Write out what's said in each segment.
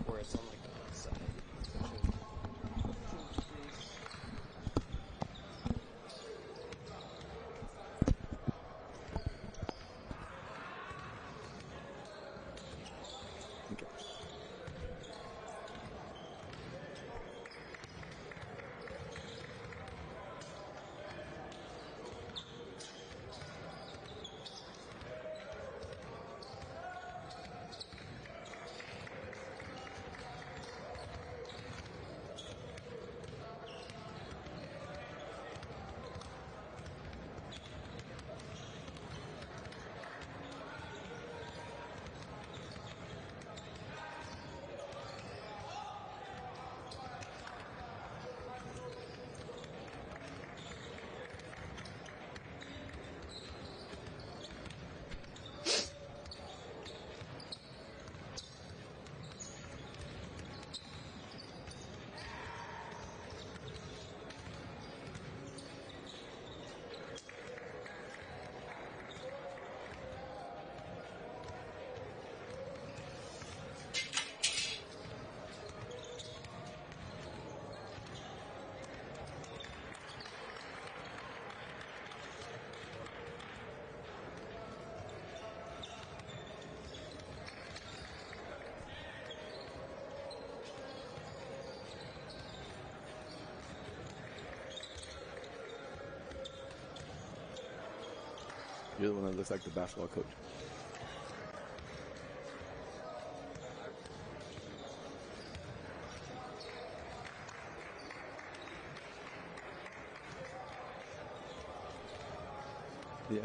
where it's on like the side. You're the one that looks like the basketball coach. Yeah.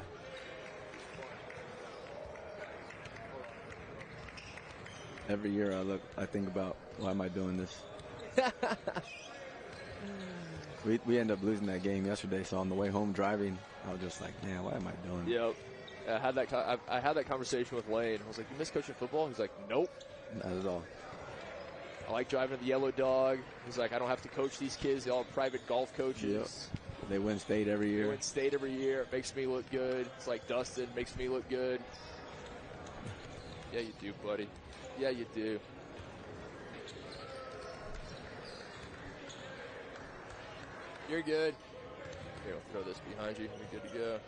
Every year I think about, why am I doing this? We end up losing that game yesterday, so on the way home driving, I was just like, man, why am I doing this? Yep. I had that conversation with Lane. I was like, you miss coaching football? He's like, nope. Not at all. I like driving the Yellow Dog. He's like, I don't have to coach these kids. They all have private golf coaches. Yep. They win state every year. It makes me look good. It's like Dustin makes me look good. Yeah, you do, buddy. Yeah, you do. You're good. Here, I'll throw this behind you. You're good to go.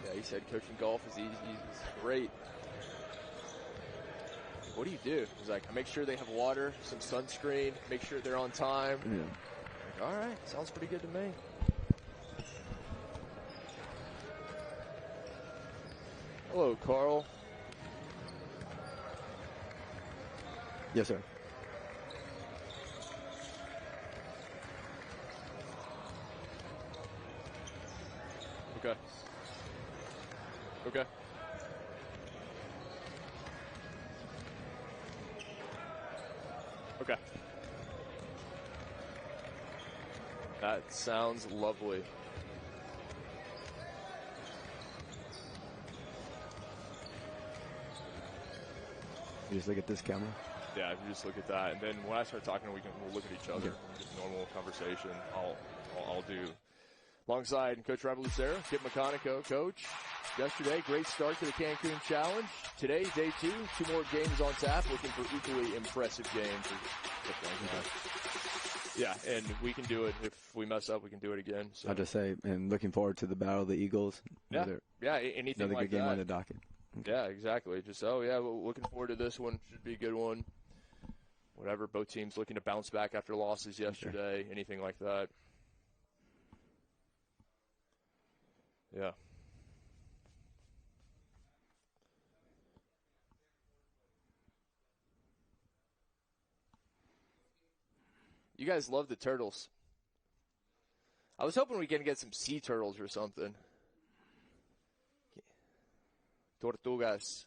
Yeah, he said coaching golf is easy. It's great. What do you do? He's like, I make sure they have water, some sunscreen, make sure they're on time. Yeah. Like, all right, sounds pretty good to me. Hello, Carl. Yes, sir. Okay. Okay. Okay. That sounds lovely. You just look at this camera? Yeah, if you just look at that. And then when I start talking, we'll look at each other. Okay. Just normal conversation. I'll do. Alongside Coach Robert Lucero, Kip McConico, Coach. Yesterday, great start to the Cancun Challenge. Today, day 2, 2 more games on tap. Looking for equally impressive games. Yeah, and we can do it. If we mess up, we can do it again. So. I'll just say, and looking forward to the Battle of the Eagles. Yeah, anything another like good game that. on the docket. Okay. Yeah, exactly. Just, looking forward to this one. Should be a good one. Whatever, both teams looking to bounce back after losses yesterday, anything like that. Yeah. You guys love the turtles. I was hoping we can get some sea turtles or something. Tortugas.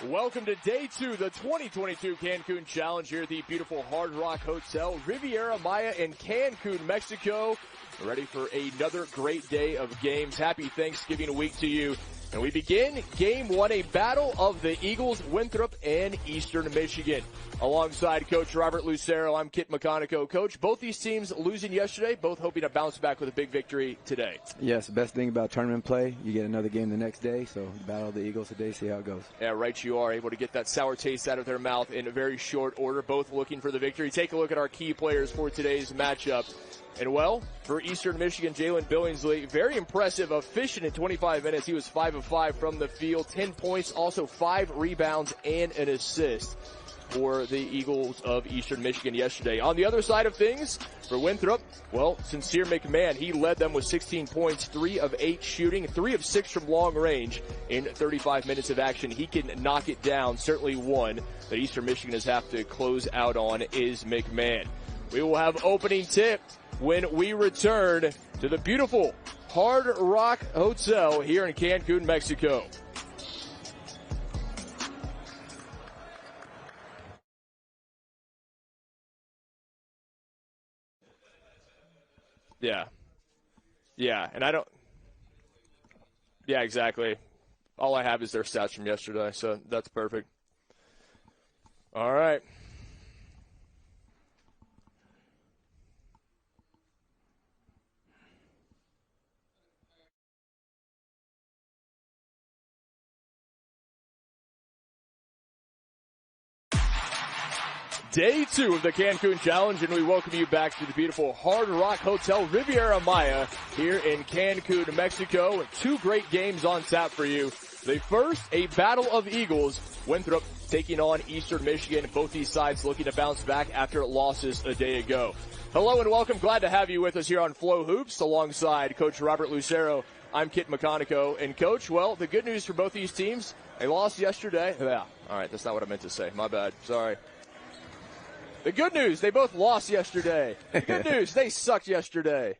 Welcome to day 2 of the 2022 Cancun Challenge here at the beautiful Hard Rock Hotel, Riviera Maya in Cancun, Mexico. We're ready for another great day of games. Happy Thanksgiving week to you. And we begin Game 1, a battle of the Eagles, Winthrop, and Eastern Michigan. Alongside Coach Robert Lucero, I'm Kit McConico. Coach, both these teams losing yesterday, both hoping to bounce back with a big victory today. Yes, the best thing about tournament play, you get another game the next day, so battle of the Eagles today, see how it goes. Yeah, right, you are able to get that sour taste out of their mouth in a very short order, both looking for the victory. Take a look at our key players for today's matchup. And, well, for Eastern Michigan, Jalen Billingsley, very impressive, efficient in 25 minutes. He was 5 of 5 from the field, 10 points, also 5 rebounds and an assist for the Eagles of Eastern Michigan yesterday. On the other side of things, for Winthrop, well, Sincere McMahon, he led them with 16 points, 3 of 8 shooting, 3 of 6 from long range in 35 minutes of action. He can knock it down. Certainly one that Eastern Michigan has have to close out on is McMahon. We will have opening tip when we return to the beautiful Hard Rock Hotel here in Cancun, Mexico. Yeah, and I don't, yeah, exactly. All I have is their stats from yesterday, so that's perfect. All right. Day 2 of the Cancun Challenge, and we welcome you back to the beautiful Hard Rock Hotel Riviera Maya here in Cancun, Mexico. With 2 great games on tap for you. The first, a battle of Eagles. Winthrop taking on Eastern Michigan. Both these sides looking to bounce back after losses a day ago. Hello and welcome. Glad to have you with us here on Flow Hoops alongside Coach Robert Lucero. I'm Kit McConico. And Coach, well, the good news for both these teams, they lost yesterday. Yeah, all right, that's not what I meant to say. My bad. Sorry. The good news, they both lost yesterday. The good news, they sucked yesterday.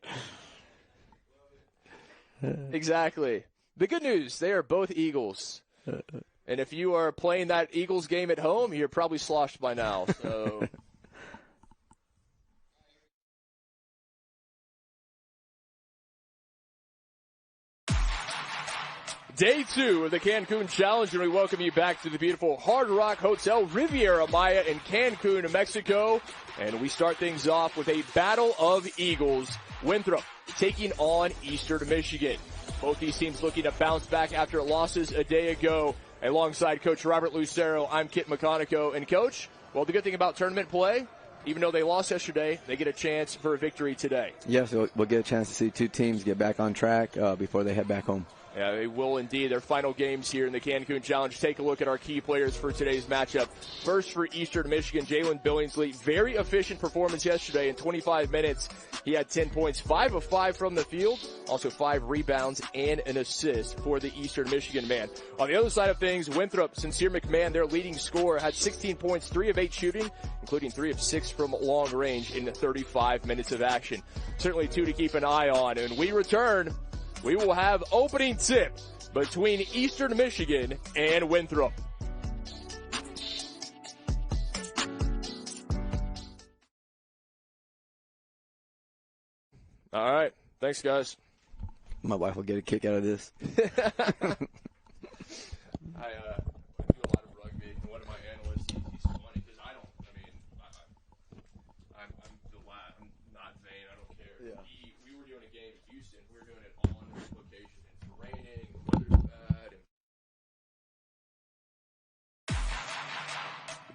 Exactly. The good news, they are both Eagles. And if you are playing that Eagles game at home, you're probably sloshed by now. So. Day 2 of the Cancun Challenge, and we welcome you back to the beautiful Hard Rock Hotel Riviera Maya in Cancun, Mexico. And we start things off with a battle of Eagles. Winthrop taking on Eastern Michigan. Both these teams looking to bounce back after losses a day ago. Alongside Coach Robert Lucero, I'm Kit McConico. And Coach, well, the good thing about tournament play, even though they lost yesterday, they get a chance for a victory today. Yes, we'll get a chance to see 2 teams get back on track before they head back home. Yeah, they will indeed. Their final games here in the Cancun Challenge. Take a look at our key players for today's matchup. First for Eastern Michigan, Jalen Billingsley. Very efficient performance yesterday in 25 minutes. He had 10 points, 5 of 5 from the field, also 5 rebounds and an assist for the Eastern Michigan man. On the other side of things, Winthrop, Sincere McMahon, their leading scorer, had 16 points, 3 of 8 shooting, including 3 of 6 from long range in 35 minutes of action. Certainly 2 to keep an eye on. And we return. We will have opening tip between Eastern Michigan and Winthrop. All right. Thanks, guys. My wife will get a kick out of this. I do a lot of rugby, and one of my analysts, he's funny because I'm not vain. I don't care. Yeah. We were doing a game in Houston. We were doing it on location. It's raining, weather's bad.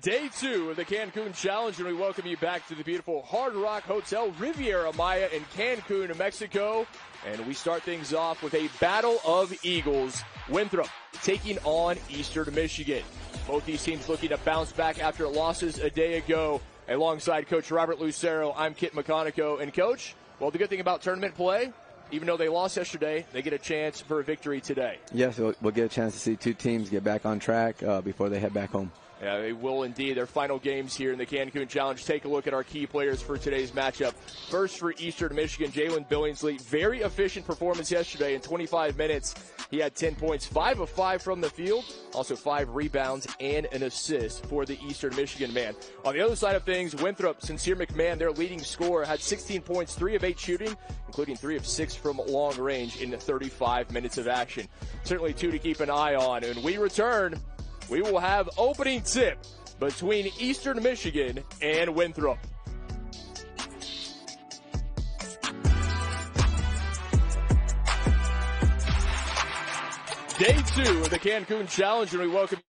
Day 2 of the Cancun Challenge, and we welcome you back to the beautiful Hard Rock Hotel Riviera Maya in Cancun, Mexico. And we start things off with a battle of Eagles. Winthrop taking on Eastern Michigan. Both these teams looking to bounce back after losses a day ago. Alongside Coach Robert Lucero, I'm Kit McConico. And Coach, well, the good thing about tournament play, even though they lost yesterday, they get a chance for a victory today. Yes, we'll get a chance to see 2 teams get back on track before they head back home. Yeah, they will indeed. Their final games here in the Cancun Challenge. Take a look at our key players for today's matchup. First for Eastern Michigan, Jalen Billingsley. Very efficient performance yesterday in 25 minutes. He had 10 points, 5 of 5 from the field, also 5 rebounds and an assist for the Eastern Michigan man. On the other side of things, Winthrop, Sincere McMahon, their leading scorer, had 16 points, 3 of 8 shooting, including 3 of 6 from long range in 35 minutes of action. Certainly 2 to keep an eye on. And we return. We will have opening tip between Eastern Michigan and Winthrop. Day 2 of the Cancun Challenge, and we welcome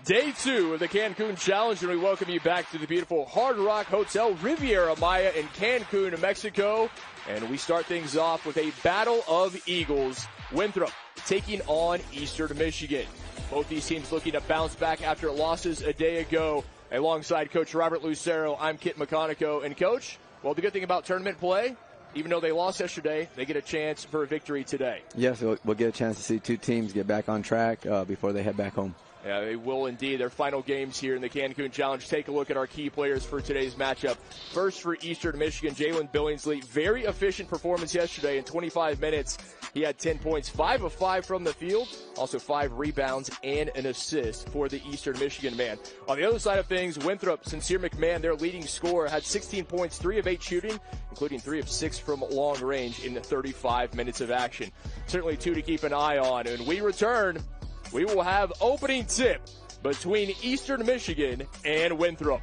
Day 2 of the Cancun Challenge, and we welcome you back to the beautiful Hard Rock Hotel Riviera Maya in Cancun, Mexico. And we start things off with a battle of Eagles. Winthrop taking on Eastern Michigan. Both these teams looking to bounce back after losses a day ago. Alongside Coach Robert Lucero, I'm Kit McConico. And Coach, well, the good thing about tournament play, even though they lost yesterday, they get a chance for a victory today. Yes, we'll get a chance to see two teams get back on track before they head back home. Yeah, they will indeed. Their final games here in the Cancun Challenge. Take a look at our key players for today's matchup. First for Eastern Michigan, Jalen Billingsley. Very efficient performance yesterday in 25 minutes. He had 10 points, 5 of 5 from the field, also 5 rebounds and an assist for the Eastern Michigan man. On the other side of things, Winthrop, Sincere McMahon, their leading scorer, had 16 points, 3 of 8 shooting, including 3 of 6 from long range in the 35 minutes of action. Certainly two to keep an eye on. And we return. We will have opening tip between Eastern Michigan and Winthrop.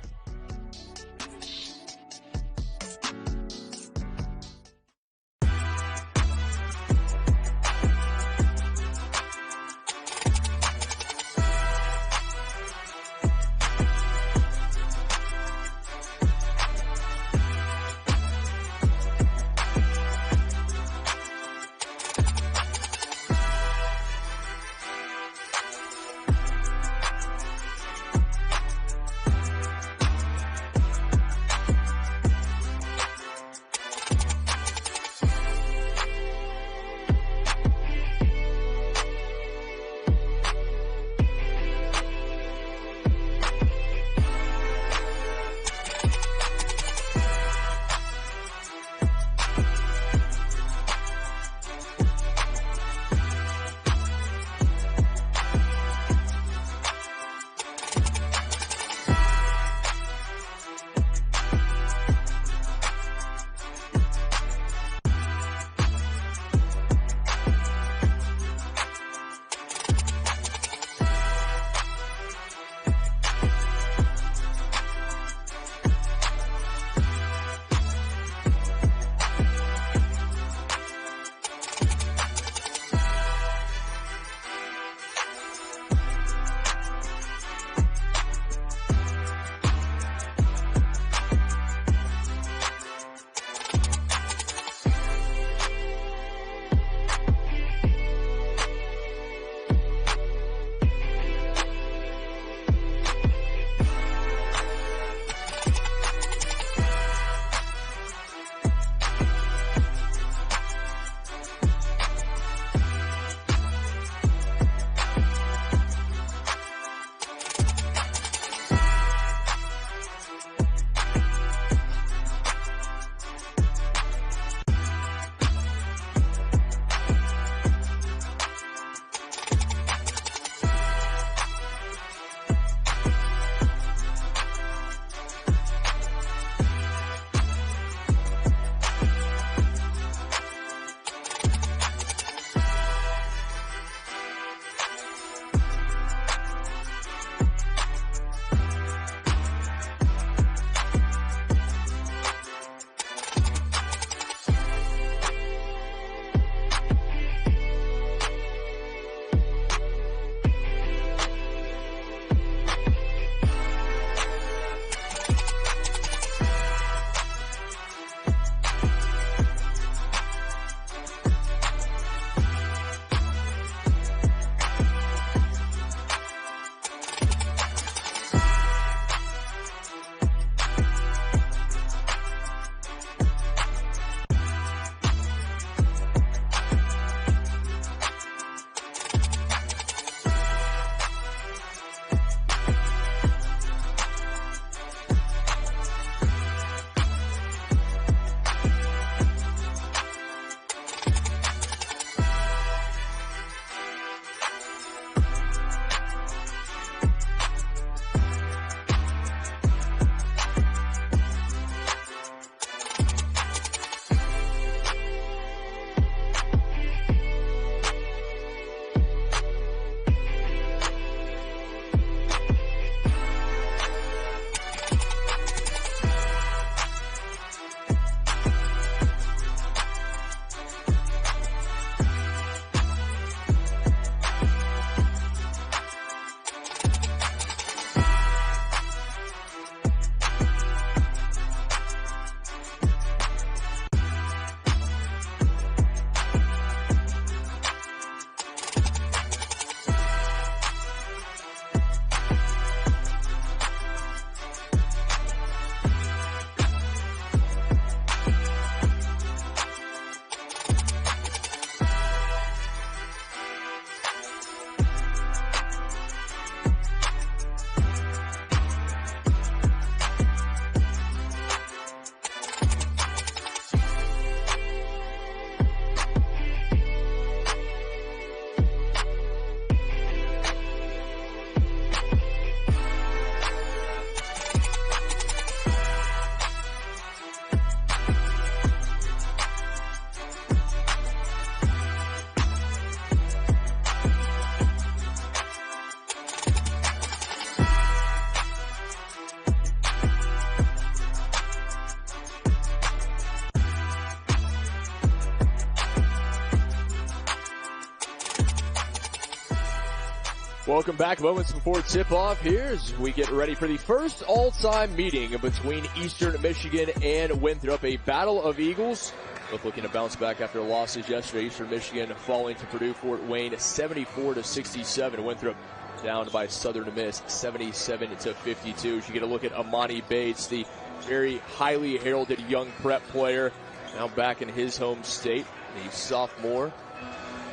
Welcome back. Moments before tip-off here as we get ready for the first all-time meeting between Eastern Michigan and Winthrop, a battle of Eagles. Both looking to bounce back after losses yesterday. Eastern Michigan falling to Purdue Fort Wayne 74-67. Winthrop down by Southern Miss 77-52. As you get a look at Amani Bates, the very highly heralded young prep player, now back in his home state, the sophomore.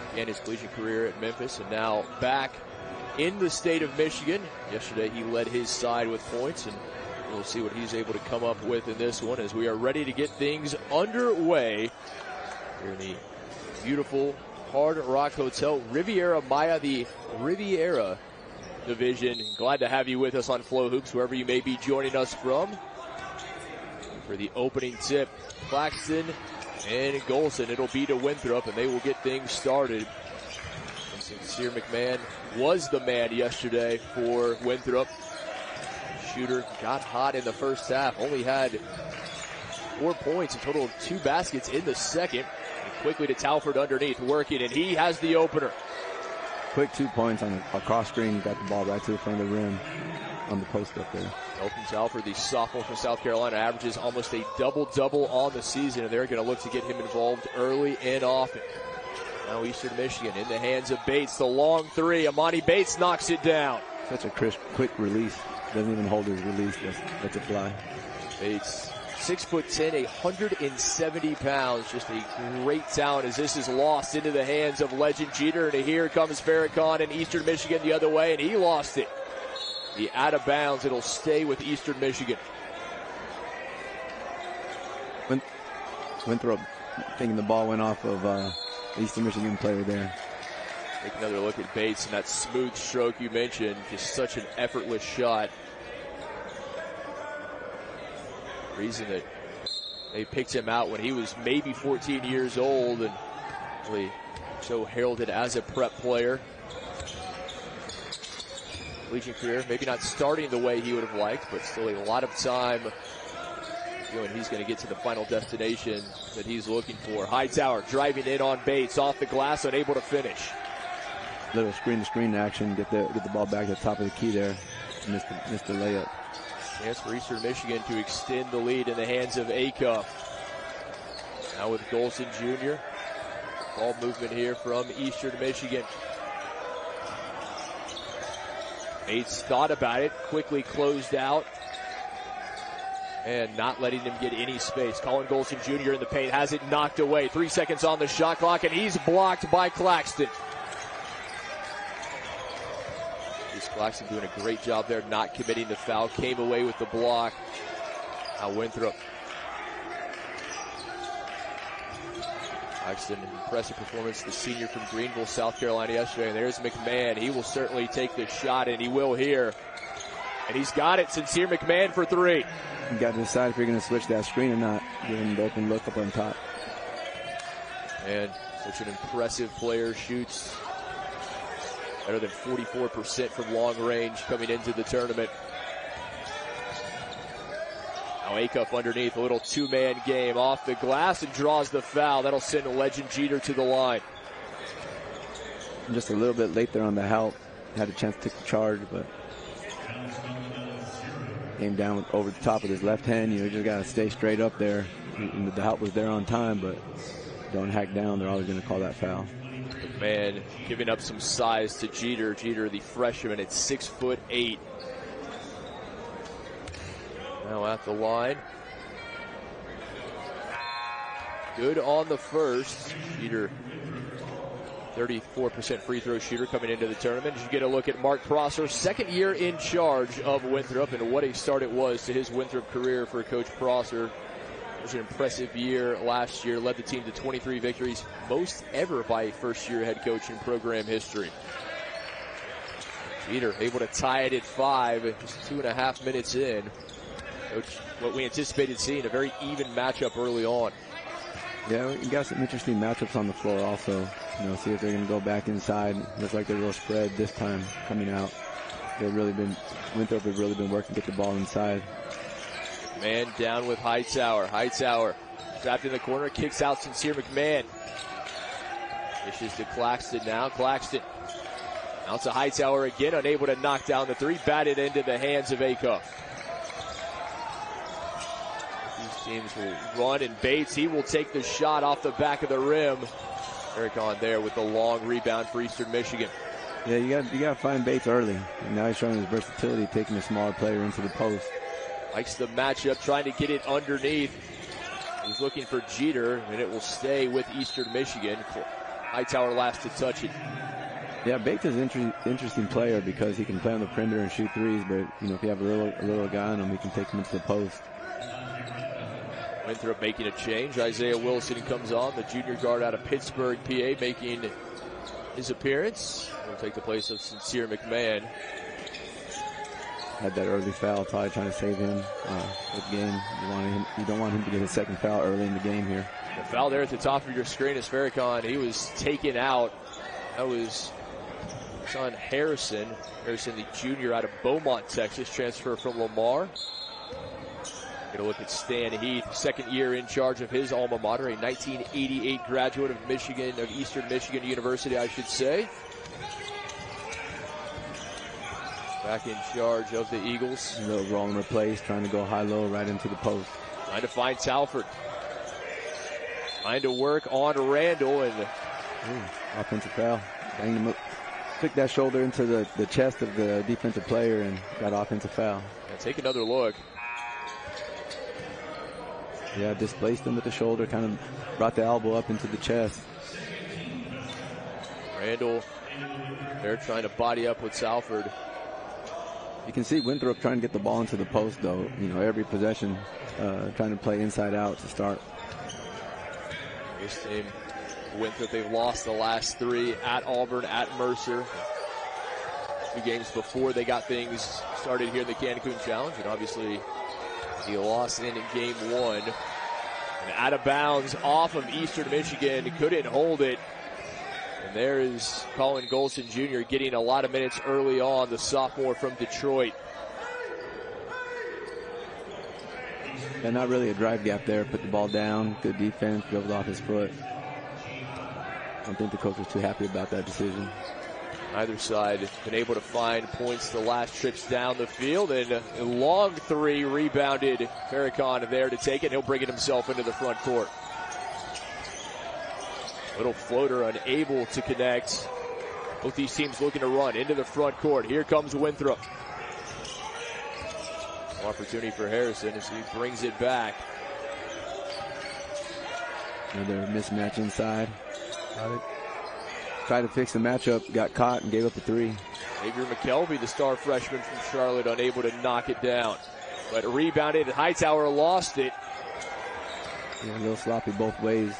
Began his collegiate career at Memphis and now back in the state of Michigan. Yesterday he led his side with points, and we'll see what he's able to come up with in this one as we are ready to get things underway here in the beautiful Hard Rock Hotel Riviera Maya, the Riviera division. Glad to have you with us on Flow Hoops, wherever you may be joining us from. For the opening tip, Claxton and Golson. It'll be to Winthrop, and they will get things started. Sincere McMahon was the man yesterday for Winthrop. Shooter got hot in the first half, only had 4 points, a total of 2 baskets in the second. And quickly to Talford underneath, working, and he has the opener. Quick 2 points on a cross screen, got the ball right to the front of the rim on the post up there. Elton Talford, the sophomore from South Carolina, averages almost a double-double on the season, and they're going to look to get him involved early and often. Now Eastern Michigan in the hands of Bates. The long three. Amani Bates knocks it down. Such a crisp, quick release. Doesn't even hold his release. Lets it fly. Bates, 6'10", 170 pounds. Just a great talent as this is lost into the hands of legend Jeter. And here comes Farrakhan and Eastern Michigan the other way, and he lost it. The out of bounds. It'll stay with Eastern Michigan. Winthrop thinking the ball went off of Eastern Michigan player there. Take another look at Bates and that smooth stroke you mentioned. Just such an effortless shot. Reason that they picked him out when he was maybe 14 years old and really so heralded as a prep player. Collegiate career, maybe not starting the way he would have liked, but still a lot of time. And he's going to get to the final destination that he's looking for. Hightower driving in on Bates, off the glass, unable to finish. Little screen-to-screen action, get the ball back to the top of the key there. Missed the layup. Chance for Eastern Michigan to extend the lead in the hands of Acuff. Now with Golson Jr. Ball movement here from Eastern Michigan. Bates thought about it, quickly closed out. And not letting him get any space. Colin Golson Jr. in the paint has it knocked away. 3 seconds on the shot clock, and he's blocked by Claxton. Claxton doing a great job there, not committing the foul. Came away with the block. Now Winthrop. Claxton, an impressive performance. The senior from Greenville, South Carolina yesterday. And there's McMahon. He will certainly take this shot, and he will here. And he's got it. Sincere McMahon for three. You got to decide if you're going to switch that screen or not. Give him the open look up on top. And such an impressive player, shoots better than 44% from long range coming into the tournament. Now Acuff underneath, a little two-man game off the glass and draws the foul. That'll send legend Jeter to the line. Just a little bit late there on the help. Had a chance to take the charge, but came down over the top with his left hand. You just got to stay straight up there. And the help was there on time, but don't hack down. They're always going to call that foul. McMahon giving up some size to Jeter. Jeter, the freshman, at 6'8". Now at the line. Good on the first. Jeter, 34% free throw shooter coming into the tournament. As you get a look at Mark Prosser, second year in charge of Winthrop, and what a start it was to his Winthrop career for Coach Prosser. It was an impressive year last year, led the team to 23 victories, most ever by a first-year head coach in program history. Jeter able to tie it at 5, just 2.5 minutes in. Coach, what we anticipated seeing, a very even matchup early on. Yeah, you got some interesting matchups on the floor also. You know, see if they're going to go back inside. Looks like they're a little spread this time coming out. Winthrop have really been working to get the ball inside. Man down with Hightower. Hightower trapped in the corner, kicks out Sincere McMahon. Dishes to Claxton now. Claxton Out to Hightower again, unable to knock down the three. Batted into the hands of Acuff. These teams will run, and Bates, he will take the shot off the back of the rim. Eric on there with the long rebound for Eastern Michigan. Yeah, you got to find Bates early. And now he's showing his versatility, taking a smaller player into the post. Likes the matchup, trying to get it underneath. He's looking for Jeter, and it will stay with Eastern Michigan. Hightower last to touch it. Yeah, Bates is an interesting player because he can play on the perimeter and shoot threes, but if you have a little guy on him, he can take him into the post. Winthrop making a change. Isaiah Wilson comes on, the junior guard out of Pittsburgh, PA, making his appearance. He'll take the place of Sincere McMahon. Had that early foul, probably trying to save him with the game. You don't want him to get a second foul early in the game here. The foul there at the top of your screen is Farrakhan. He was taken out. That was son Harrison. Harrison, the junior out of Beaumont, Texas, transfer from Lamar. Get a look at Stan Heath, second year in charge of his alma mater, a 1988 graduate of Eastern Michigan University, I should say. Back in charge of the Eagles. A little roll and replace, trying to go high-low right into the post. Trying to find Talford. Trying to work on Randall. And offensive foul. Took that shoulder into the chest of the defensive player and got offensive foul. Yeah, take another look. Yeah, displaced him with the shoulder, kind of brought the elbow up into the chest. Randall, they're trying to body up with Salford. You can see Winthrop trying to get the ball into the post, though. Every possession, trying to play inside out to start. This team, Winthrop, they've lost the last three at Auburn, at Mercer. 2 games before they got things started here in the Cancun Challenge, and obviously he lost in game 1. And out of bounds off of Eastern Michigan, couldn't hold it. And there is Colin Golson Jr. getting a lot of minutes early on, the sophomore from Detroit. And not really a drive gap there. Put the ball down, good defense, dribbled off his foot. I don't think the coach was too happy about that decision. Either side has been able to find points the last trips down the field, and a long three rebounded. Farrakhan there to take it. He'll bring it himself into the front court. Little floater unable to connect. Both these teams looking to run into the front court. Here comes Winthrop. Opportunity for Harrison as he brings it back. Another mismatch inside. Tried to fix the matchup, got caught, and gave up a 3. Xavier McKelvey, the star freshman from Charlotte, unable to knock it down. But rebounded, Hightower lost it. Yeah, a little sloppy both ways.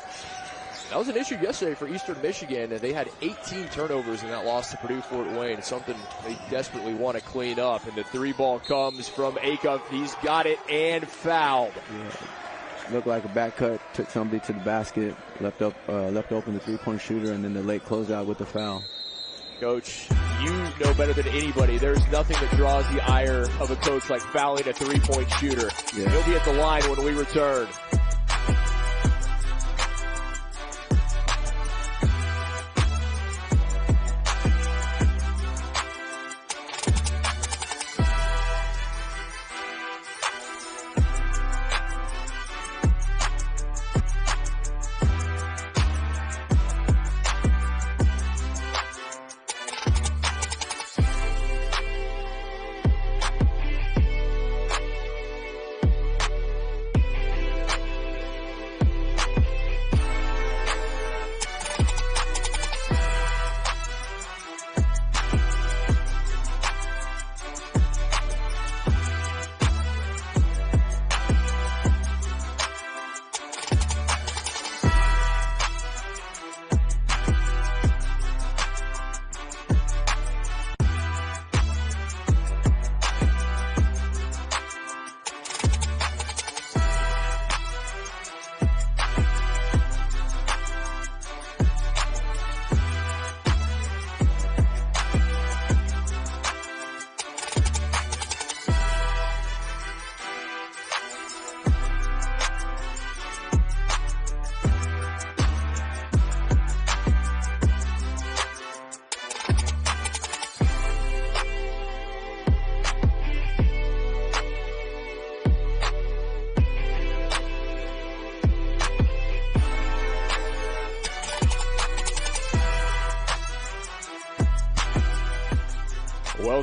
That was an issue yesterday for Eastern Michigan. They had 18 turnovers in that loss to Purdue Fort Wayne. Something they desperately want to clean up. And the 3-ball comes from Acuff. He's got it and fouled. Yeah. Looked like a back cut, took somebody to the basket, left open the 3-point shooter, and then the late closeout with the foul. Coach, you know better than anybody. There's nothing that draws the ire of a coach like fouling a 3-point shooter. Yeah. He'll be at the line when we return.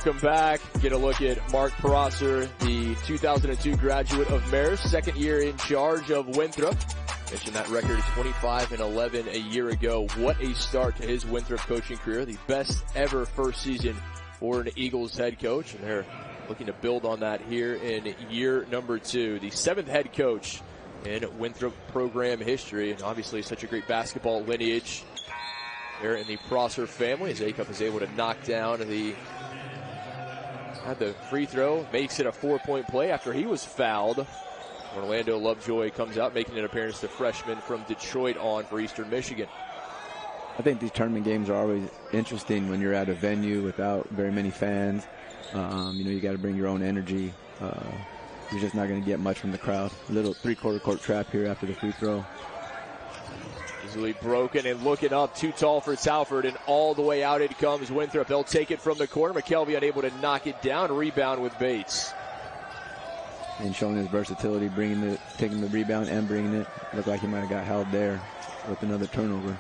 Welcome back. Get a look at Mark Prosser, the 2002 graduate of Marist, second year in charge of Winthrop. Mentioned that record of 25-11 a year ago. What a start to his Winthrop coaching career. The best ever first season for an Eagles head coach, and they're looking to build on that here in year number 2. The 7th head coach in Winthrop program history, and obviously such a great basketball lineage there in the Prosser family, as Acuff is able to knock down the free throw, makes it a 4-point play after he was fouled. Orlando Lovejoy comes out, making an appearance, the freshman from Detroit, on for Eastern Michigan. I think these tournament games are always interesting when you're at a venue without very many fans. You got to bring your own energy. You're just not going to get much from the crowd. A little three-quarter court trap here after the free throw. Easily broken and looking up, too tall for Talford, and all the way out it comes Winthrop. They'll take it from the corner. McKelvey unable to knock it down. Rebound with Bates. And showing his versatility, taking the rebound and bringing it. Looked like he might have got held there with another turnover.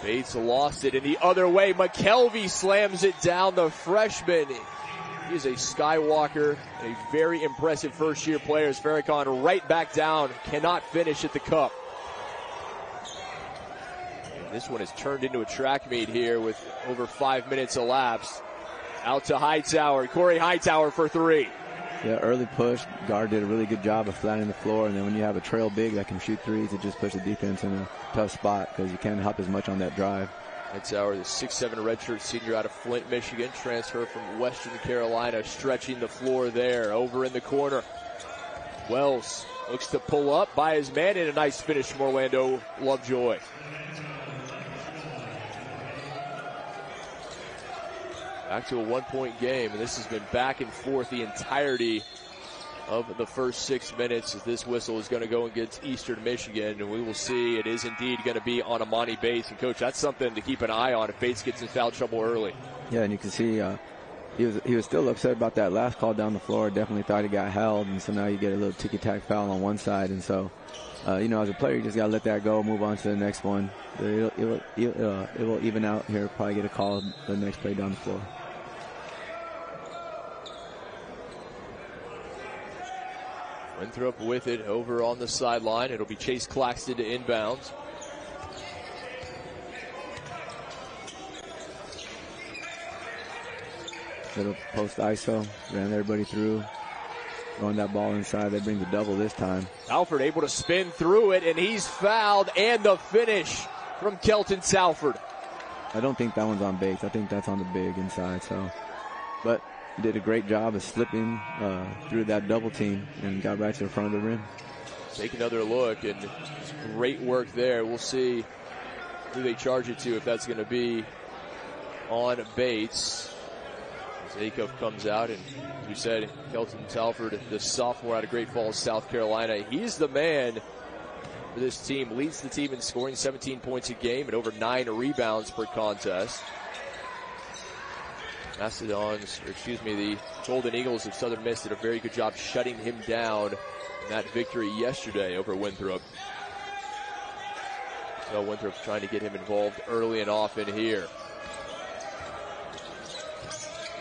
Bates lost it in the other way. McKelvey slams it down. The freshman, he is a skywalker, a very impressive first-year player. As Farrakhan right back down, cannot finish at the cup. And this one has turned into a track meet here with over 5 minutes elapsed. Out to Hightower. Corey Hightower for 3. Yeah, early push. Guard did a really good job of flattening the floor, and then when you have a trail big that can shoot threes, it just puts the defense in a tough spot because you can't help as much on that drive. Hightower, the 6'7" redshirt senior out of Flint, Michigan, transfer from Western Carolina, stretching the floor there. Over in the corner, Wells looks to pull up by his man, and a nice finish from Orlando Lovejoy. Back to a 1-point game, and this has been back and forth the entirety of the first 6 minutes, as this whistle is going to go against Eastern Michigan, and we will see it is indeed going to be on Amani Bates. And Coach, that's something to keep an eye on if Bates gets in foul trouble early. Yeah, and you can see he was still upset about that last call down the floor. Definitely thought he got held, and so now you get a little ticky-tack foul on one side, and so as a player, you just got to let that go, move on to the next one. It will even out here, probably get a call the next play down the floor. Winthrop with it over on the sideline. It'll be Chase Claxton to inbounds. Little post ISO, ran everybody through. Throwing that ball inside, they bring the double this time. Alford able to spin through it, and he's fouled, and the finish from Kelton Salford. I don't think that one's on Bates. I think that's on the big inside. But did a great job of slipping through that double team and got right to the front of the rim. Take another look, and great work there. We'll see who they charge it to, if that's going to be on Bates. As Acuff comes out, and as we said, Kelton Salford, the sophomore out of Great Falls, South Carolina, he's the man for this team. Leads the team in scoring, 17 points a game and over 9 rebounds per contest. The Golden Eagles of Southern Miss did a very good job shutting him down in that victory yesterday over Winthrop. So Winthrop trying to get him involved early and often here.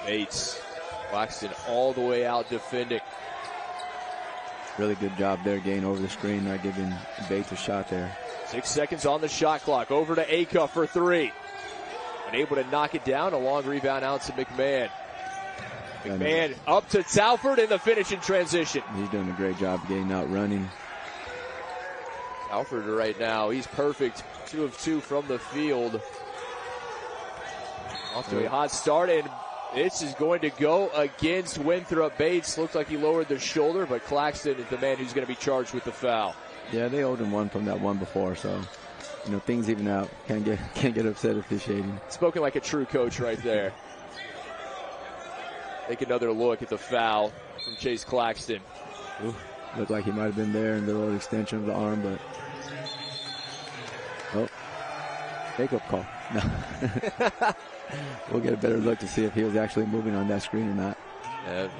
Bates, Claxton all the way out defending. Really good job there, getting over the screen, not giving Bates a shot there. 6 seconds on the shot clock. Over to Acuff for 3. Unable to knock it down. A long rebound out to McMahon. McMahon up to Salford in the finish in transition. He's doing a great job getting out running. Salford right now, he's perfect. 2 of 2 from the field. Off to a hot start, and this is going to go against Winthrop. Bates looked like he lowered the shoulder, but Claxton is the man who's going to be charged with the foul. Yeah, they owed him one from that one before, so things even out. Can't get upset officiating. Spoken like a true coach right there. Take another look at the foul from Chase Claxton. Ooh, looked like he might have been there in the little extension of the arm, but take-up call. No. We'll get a better look to see if he was actually moving on that screen or not.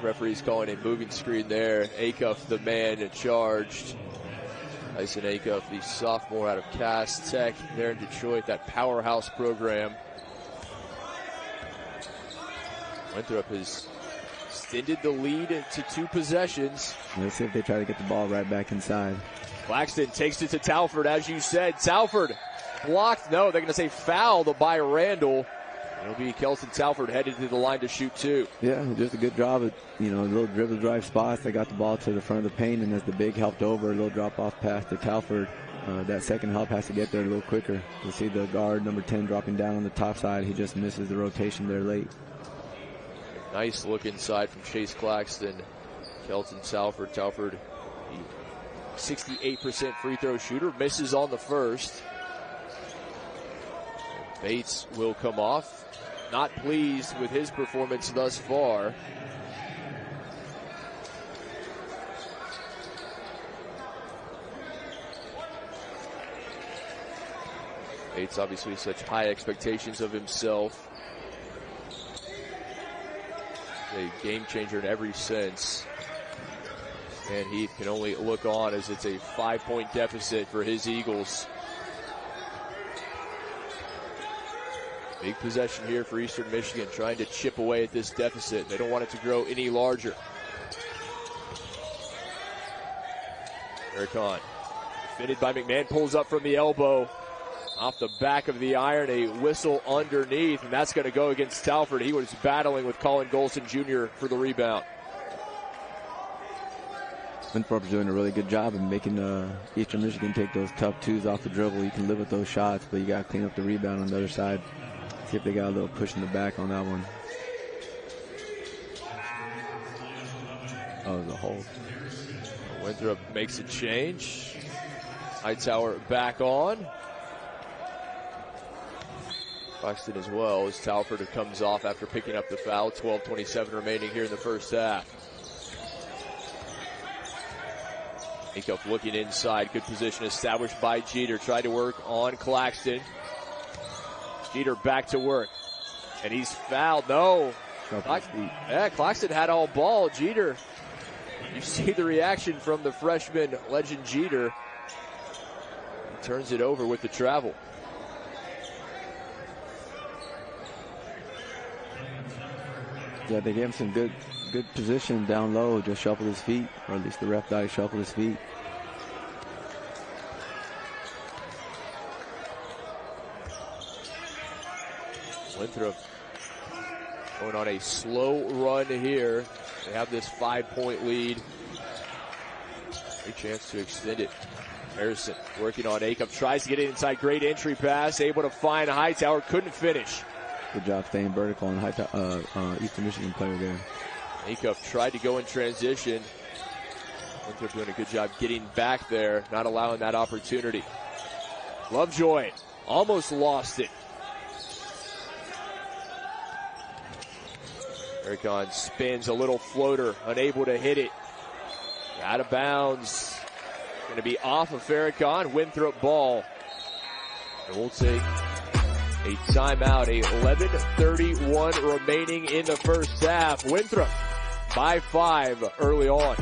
Referee's calling a moving screen there. Acuff, the man charged. Tyson Acuff, the sophomore out of Cass Tech there in Detroit, that powerhouse program. Winthrop has Extended the lead to 2 possessions. Let's see if they try to get the ball right back inside. Claxton takes it to Talford, as you said. Talford blocked. No, they're going to say fouled by Randall. It'll be Kelton Talford headed to the line to shoot 2. Yeah, just a good job at, little dribble drive spots. They got the ball to the front of the paint, and as the big helped over, a little drop off pass to Talford. That second help has to get there a little quicker. You see the guard, number 10, dropping down on the top side. He just misses the rotation there late. Nice look inside from Chase Claxton. Kelton Talford. Talford, 68% free throw shooter, misses on the first. Bates will come off. Not pleased with his performance thus far. Bates obviously such high expectations of himself. A game changer in every sense. And he can only look on as it's a 5-point deficit for his Eagles. Big possession here for Eastern Michigan, trying to chip away at this deficit. They don't want it to grow any larger. Eric on. Defended by McMahon, pulls up from the elbow. Off the back of the iron, a whistle underneath, and that's going to go against Talford. He was battling with Colin Golson Jr. for the rebound. Winthrop's doing a really good job of making Eastern Michigan take those tough 2s off the dribble. You can live with those shots, but you got to clean up the rebound on the other side. See if they got a little push in the back on that one. Oh, it was a hold. Winthrop makes a change. Hightower back on. Claxton as well as Talford comes off after picking up the foul. 12:27 remaining here in the first half. Acuff looking inside. Good position established by Jeter. Tried to work on Claxton. Jeter back to work. And he's fouled. No. Claxton had all ball. Jeter. You see the reaction from the freshman legend Jeter. He turns it over with the travel. Yeah, they gave him some good position down low. Just shuffled his feet, or at least the ref thought he shuffled his feet. Winthrop going on a slow run here. They have this 5-point lead. Great chance to extend it. Harrison working on Acuff, tries to get it inside. Great entry pass, able to find Hightower, couldn't finish. Good job staying vertical on Eastern Michigan player there. Acuff tried to go in transition. Winthrop doing a good job getting back there, not allowing that opportunity. Lovejoy almost lost it. Ericon spins a little floater, unable to hit it. Out of bounds. Going to be off of Farrakhan. Winthrop ball. And we'll take a timeout. 11:31 remaining in the first half. Winthrop by 5 early on.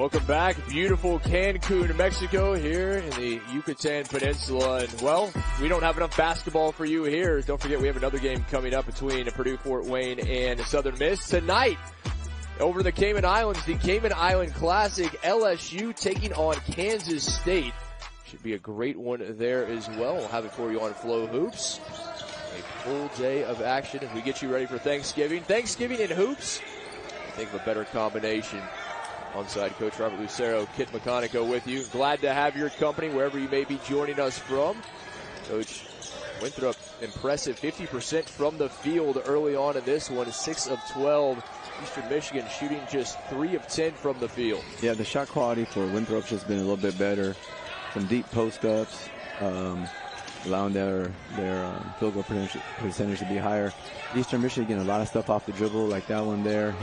Welcome back. Beautiful Cancun, Mexico here in the Yucatan Peninsula. And, well, we don't have enough basketball for you here. Don't forget we have another game coming up between Purdue, Fort Wayne, and Southern Miss. Tonight, over the Cayman Islands, the Cayman Island Classic, LSU taking on Kansas State. Should be a great one there as well. We'll have it for you on Flow Hoops. A full day of action as we get you ready for Thanksgiving. Thanksgiving and hoops. Think of a better combination. Onside Coach Robert Lucero, Kit McConico with you. Glad to have your company wherever you may be joining us from. Coach Winthrop, impressive 50% from the field early on in this one. 6 of 12. Eastern Michigan shooting just 3 of 10 from the field. Yeah, the shot quality for Winthrop's just been a little bit better. Some deep post-ups, allowing their field goal percentage to be higher. Eastern Michigan, a lot of stuff off the dribble, like that one there.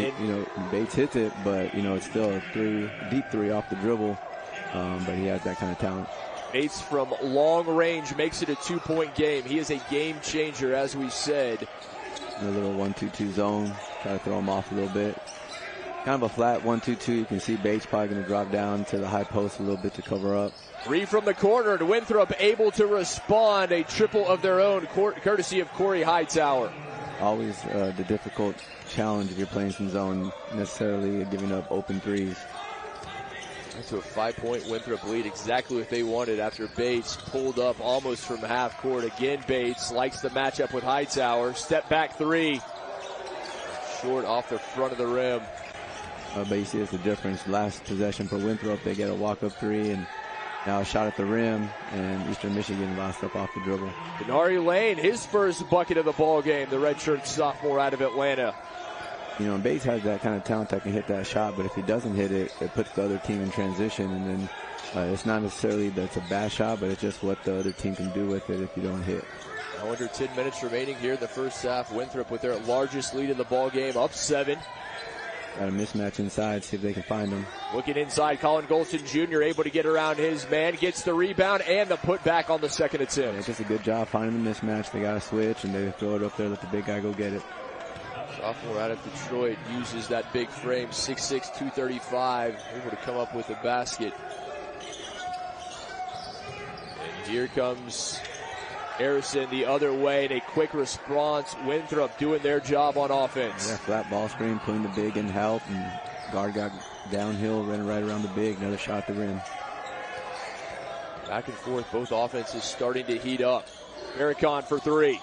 Bates hits it, but, it's still a deep three off the dribble. But he has that kind of talent. Bates from long range makes it a 2-point game. He is a game changer, as we said. A little 1-2-2 zone, try to throw him off a little bit. Kind of a flat 1-2-2. You can see Bates probably going to drop down to the high post a little bit to cover up. 3 from the corner, and Winthrop able to respond. A triple of their own, courtesy of Corey Hightower. Always the difficult challenge if you're playing some zone, necessarily giving up open threes. To a 5-point Winthrop lead, exactly what they wanted after Bates pulled up almost from half court. Again, Bates likes the matchup with Hightower. Step back 3. Short off the front of the rim. But you see it's the difference. Last possession for Winthrop, they get a walk-up 3, and now a shot at the rim, and Eastern Michigan lost up off the dribble. Denari Lane, his first bucket of the ball game, the redshirt sophomore out of Atlanta. Bates has that kind of talent that can hit that shot, but if he doesn't hit it, it puts the other team in transition, and then it's not necessarily that it's a bad shot, but it's just what the other team can do with it if you don't hit. Now under 10 minutes remaining here in the first half. Winthrop with their largest lead in the ball game, up 7. Got a mismatch inside, see if they can find him. Looking inside, Colin Golston Jr. able to get around his man, gets the rebound and the putback on the second attempt. Yeah, just a good job finding the mismatch. They got to switch, and they throw it up there, let the big guy go get it. Sophomore out of Detroit uses that big frame, 6'6", 235, able to come up with a basket. And here comes Harrison the other way, and a quick response. Winthrop doing their job on offense. Yeah, flat ball screen, putting the big in help, and guard got downhill, running right around the big. Another shot at the rim. Back and forth, both offenses starting to heat up. Farrakhan for 3.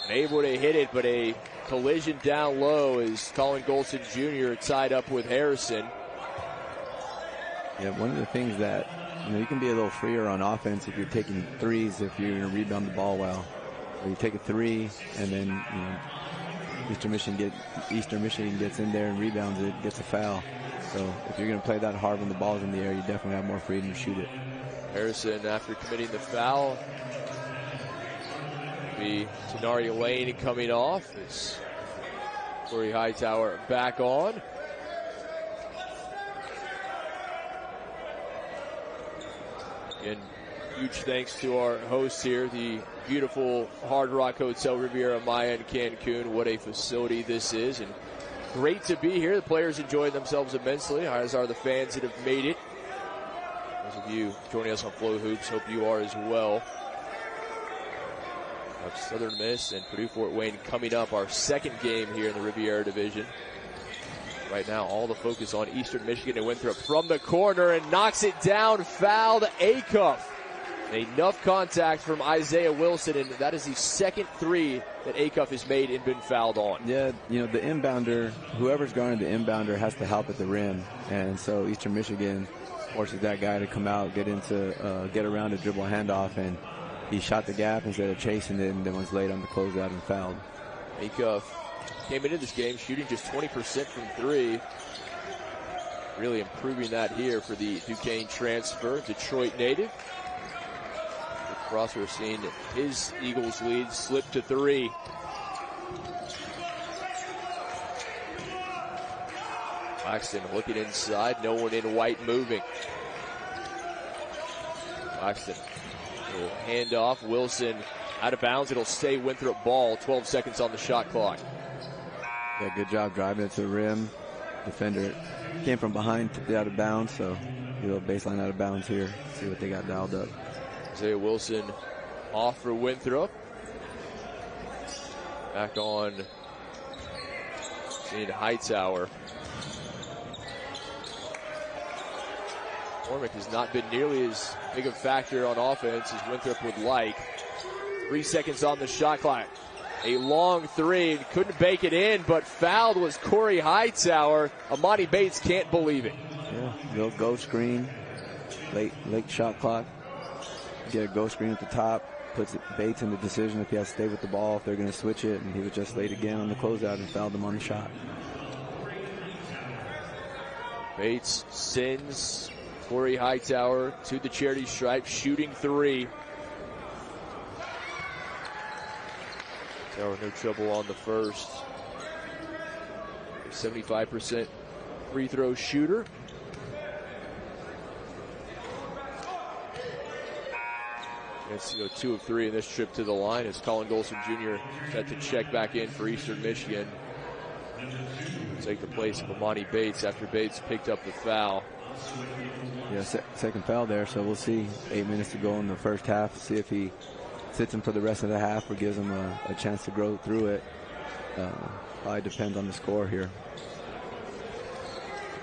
And able to hit it, but a collision down low as Colin Golston Jr. tied up with Harrison. Yeah, one of the things that you can be a little freer on offense if you're taking threes, if you're going to rebound the ball well. Or you take a 3, and then Eastern Michigan gets in there and rebounds it, gets a foul. So if you're going to play that hard when the ball's in the air, you definitely have more freedom to shoot it. Harrison, after committing the foul, be Denari Lane coming off. It's Corey Hightower back on. And huge thanks to our hosts here, the beautiful Hard Rock Hotel Riviera Maya in Cancun. What a facility this is, and great to be here. The players enjoy themselves immensely, as are the fans that have made it. Those of you joining us on Flow Hoops, hope you are as well. Southern Miss and Purdue Fort Wayne coming up, our second game here in the Riviera Division. Right now, all the focus on Eastern Michigan, and Winthrop from the corner and knocks it down, fouled Acuff. Enough contact from Isaiah Wilson, and that is the second 3 that Acuff has made and been fouled on. Yeah, the inbounder, whoever's guarding the inbounder has to help at the rim, and so Eastern Michigan forces that guy to come out, get around a dribble handoff, and he shot the gap instead of chasing it, and then was late on the closeout and fouled. Acuff came into this game shooting just 20% from 3. Really improving that here for the Duquesne transfer, Detroit native. Prosper seeing his Eagles lead slip to 3. Claxton looking inside, no one in white moving. Claxton will hand off. Wilson out of bounds. It'll stay Winthrop ball. 12 seconds on the shot clock. Yeah, good job driving it to the rim. defender came from behind, took it out of bounds, so a little baseline out of bounds here. See what they got dialed up. Isaiah Wilson off for Winthrop. Back on in Hightower. McCormick has not been nearly as big a factor on offense as Winthrop would like. 3 seconds on the shot clock. A long three, couldn't bake it in, but fouled was Corey Hightower. Amani Bates can't believe it. Yeah, little go screen, late shot clock. Get a go screen at the top, puts Bates in the decision if he has to stay with the ball, if they're going to switch it, and he was just late again on the closeout and fouled him on the shot. Bates sends Corey Hightower to the charity stripe, shooting three. Hightower no trouble on the first. 75% free throw shooter. Gets to go 2 of 3 in this trip to the line as Colin Golson Jr. set to check back in for Eastern Michigan. Take the place of Amani Bates after Bates picked up the foul. Yeah, second foul there, so we'll see. 8 minutes to go in the first half. See if he sits him for the rest of the half or gives him a chance to grow through it. Probably depends on the score here.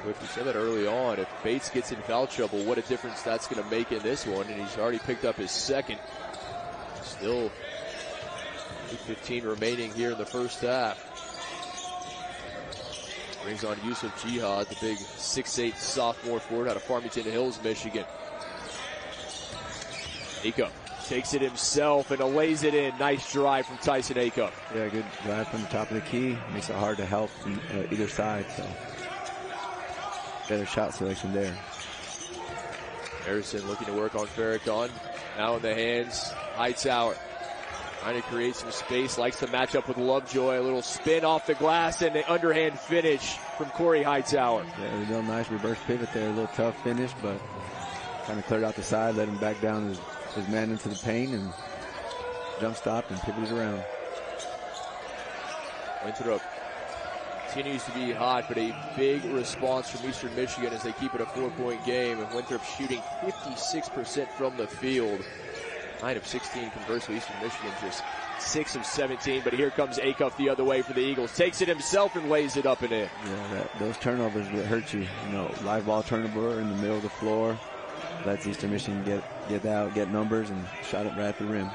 If you said that early on, if Bates gets in foul trouble, what a difference that's going to make in this one. And he's already picked up his second. Still 8:15 remaining here in the first half. Brings on Yusuf Jihad, the big 6'8" sophomore forward out of Farmington Hills, Michigan. Acup takes it himself and lays it in. Nice drive from Tyson Acup. Yeah, good drive from the top of the key. Makes it hard to help from either side. So better shot selection there. Harrison looking to work on Farrakhan. Now in the hands, Hightower. Trying to create some space, likes to match up with Lovejoy. A little spin off the glass and the underhand finish from Corey Hightower. Yeah, a real nice reverse pivot there. A little tough finish, but kind of cleared out the side, let him back down his man into the paint and jump stopped and pivoted around. Winthrop continues to be hot, but a big response from Eastern Michigan as they keep it a 4-point game. And Winthrop shooting 56% from the field. 9 of 16. Conversely, Eastern Michigan just 6 of 17. But here comes Acuff the other way for the Eagles. Takes it himself and lays it up and in. Yeah, those turnovers will hurt you. You know, live ball turnover in the middle of the floor. Lets Eastern Michigan get out, get numbers, and shot it right at the rim.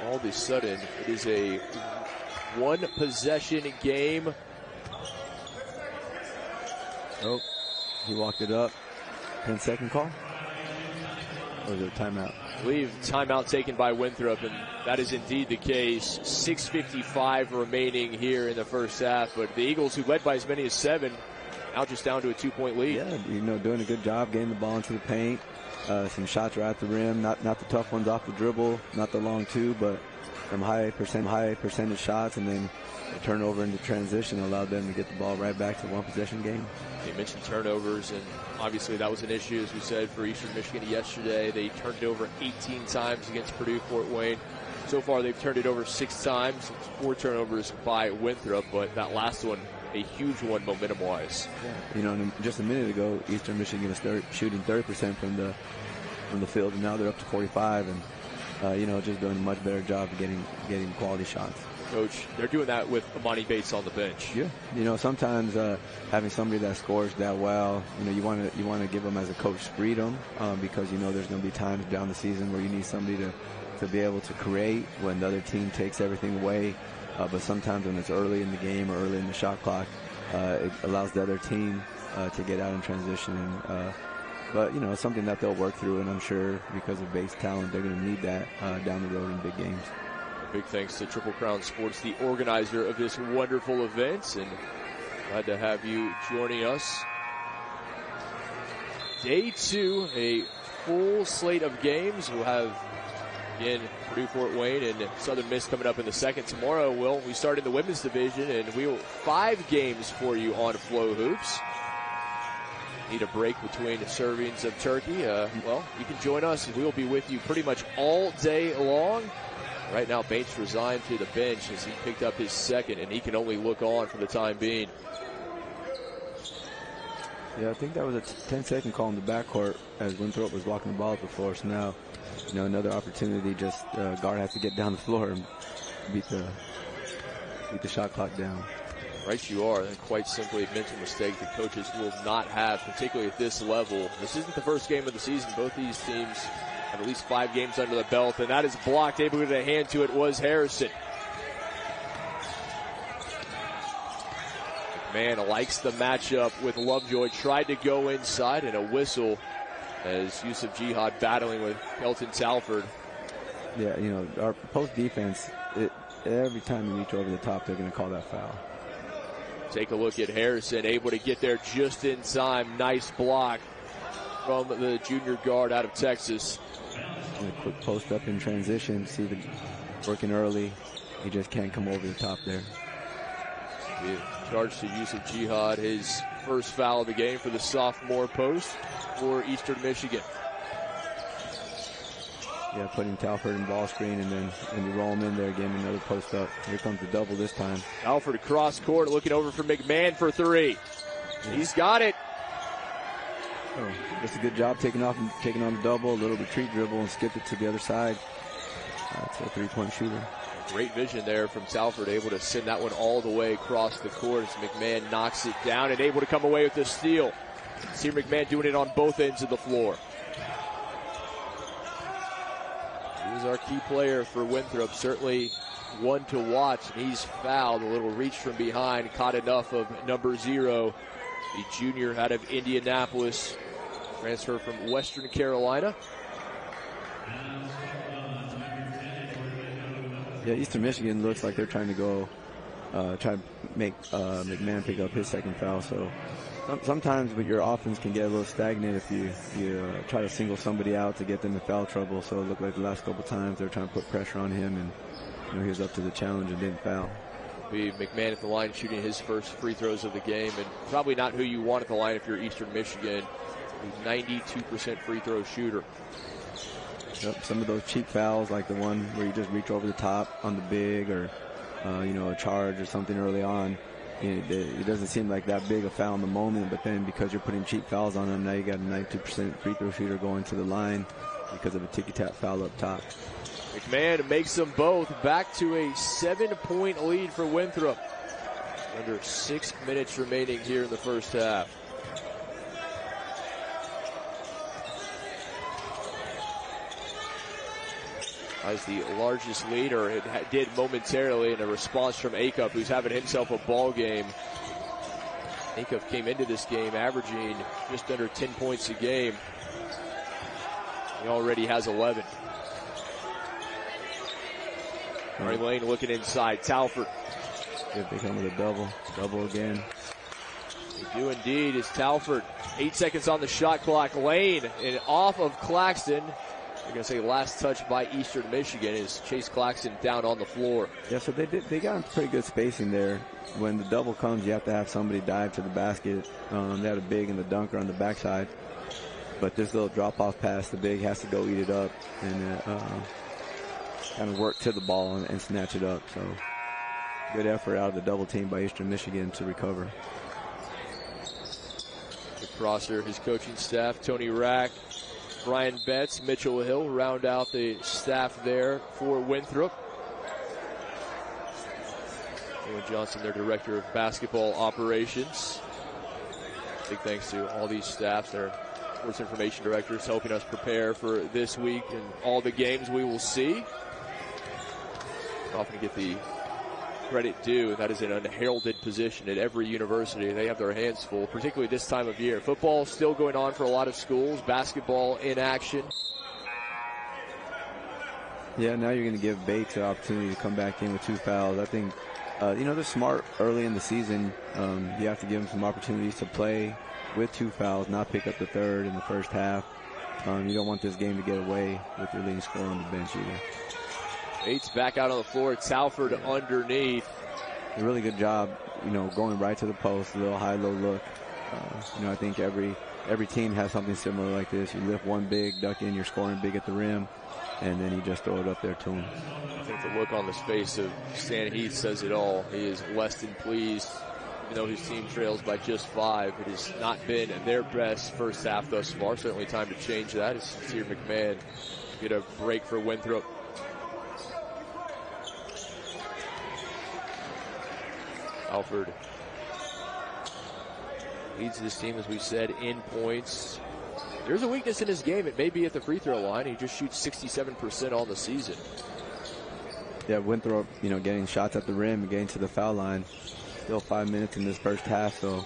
All of a sudden, it is a one-possession game. Oh, he walked it up. 10-second call? Or is it a timeout? I believe timeout taken by Winthrop, and that is indeed the case. 6:55 remaining here in the first half, but the Eagles, who led by as many as 7, now just down to a 2-point lead. Yeah, you know, doing a good job getting the ball into the paint. Some shots right at the rim, not the tough ones off the dribble, not the long two, but some high percentage shots, and then the turnover into transition allowed them to get the ball right back to one-possession game. You mentioned turnovers, and obviously that was an issue, as we said, for Eastern Michigan yesterday. They turned it over 18 times against Purdue-Fort Wayne. So far, they've turned it over 6 times. It's 4 turnovers by Winthrop, but that last one, a huge one momentum-wise. Yeah. You know, just a minute ago, Eastern Michigan was shooting 30% from the field, and now they're up to 45, and you know, just doing a much better job of getting quality shots. Coach, they're doing that with Amani Bates on the bench. Yeah, you know, sometimes having somebody that scores that well, you know, you want to give them as a coach freedom because you know there's going to be times down the season where you need somebody to be able to create when the other team takes everything away. But sometimes when it's early in the game or early in the shot clock, it allows the other team to get out in transition. But, you know, it's something that they'll work through, and I'm sure because of Bates' talent, they're going to need that down the road in big games. Big thanks to Triple Crown Sports, the organizer of this wonderful event, and glad to have you joining us. Day 2, a full slate of games. We'll have, again, Purdue-Fort Wayne and Southern Miss coming up in the second. Tomorrow, we start in the women's division, and we will 5 games for you on Flow Hoops. Need a break between servings of turkey? Well, you can join us. We will be with you pretty much all day long. Right now, Bates resigned to the bench as he picked up his second, and he can only look on for the time being. Yeah, I think that was a 10-second call in the backcourt as Winthrop was blocking the ball at the floor. So now, another opportunity. Just guard has to get down the floor and beat the shot clock down. Right you are, and quite simply a mental mistake the coaches will not have, particularly at this level. This isn't the first game of the season. Both these teams have at least 5 games under the belt, and that is blocked. Able to get a hand to it was Harrison. McMahon likes the matchup with Lovejoy. Tried to go inside, and a whistle as Yusuf Jihad battling with Kelton Talford. Yeah, our post defense, every time you reach over the top, they're going to call that foul. Take a look at Harrison, able to get there just in time. Nice block from the junior guard out of Texas. And a quick post up in transition. See the working early. He just can't come over the top there. Charge to Yusuf Jihad, his first foul of the game for the sophomore post for Eastern Michigan. Yeah, putting Talford in ball screen, and then when you roll him in there again, another post up. Here comes the double this time. Talford across court, looking over for McMahon for 3. Yeah. He's got it. Oh, just a good job taking on the double, a little retreat dribble, and skip it to the other side. That's a 3-point shooter. Great vision there from Talford, able to send that one all the way across the court as McMahon knocks it down and able to come away with the steal. See McMahon doing it on both ends of the floor. He was our key player for Winthrop, certainly one to watch. He's fouled, a little reach from behind, caught enough of number 0, the junior out of Indianapolis, transfer from Western Carolina. Yeah, Eastern Michigan looks like they're trying to go, try to make McMahon pick up his second foul. So sometimes with your offense can get a little stagnant if you try to single somebody out to get them in foul trouble. So it looked like the last couple times they're trying to put pressure on him, and he was up to the challenge and didn't foul. Be McMahon at the line shooting his first free throws of the game, and probably not who you want at the line if you're Eastern Michigan. A 92% free throw shooter. Yep, some of those cheap fouls, like the one where you just reach over the top on the big, or a charge or something early on. It doesn't seem like that big a foul in the moment, but then because you're putting cheap fouls on them, now you got a 92% free throw shooter going to the line because of a ticky-tack foul up top. McMahon makes them both back to a 7-point lead for Winthrop. Under 6 minutes remaining here in the first half. As the largest leader, it did momentarily in a response from Acuff, who's having himself a ball game. Acuff came into this game averaging just under 10 points a game. He already has 11. Murray Lane looking inside. Talford. If they come with a double again. They do indeed. It's Talford. 8 seconds on the shot clock. Lane and off of Claxton. I'm going to say last touch by Eastern Michigan is Chase Claxton down on the floor. Yeah, so they got pretty good spacing there. When the double comes, you have to have somebody dive to the basket. They had a big and the dunker on the backside. But this little drop-off pass, the big has to go eat it up and kind of work to the ball and snatch it up. So good effort out of the double team by Eastern Michigan to recover. Rick Prosser, his coaching staff, Tony Rack, Brian Betts, Mitchell Hill round out the staff there for Winthrop. Owen Johnson, their director of basketball operations. Big thanks to all these staffs, their sports information directors, helping us prepare for this week and all the games we will see. Often get the credit due, and that is an unheralded position at every university. They have their hands full, particularly this time of year. Football still going on for a lot of schools. Basketball in action. Yeah, now you're going to give Bates an opportunity to come back in with 2 fouls. I think, they're smart early in the season. You have to give them some opportunities to play with 2 fouls, not pick up the third in the first half. You don't want this game to get away with your leading scorer on the bench either. Bates back out on the floor. Talford underneath. A really good job, going right to the post, a little high-low look. I think every team has something similar like this. You lift one big, duck in, you're scoring big at the rim, and then you just throw it up there to him. I think the look on the face of Stan Heath says it all. He is less than pleased Even though his team trails by just 5, it has not been their best first half thus far. Certainly time to change that as Sincere McMahon get a break for Winthrop. Alford leads this team, as we said, in points. There's a weakness in his game. It may be at the free throw line. He just shoots 67% on the season. Yeah, Winthrop, getting shots at the rim and getting to the foul line. Still 5 minutes in this first half, so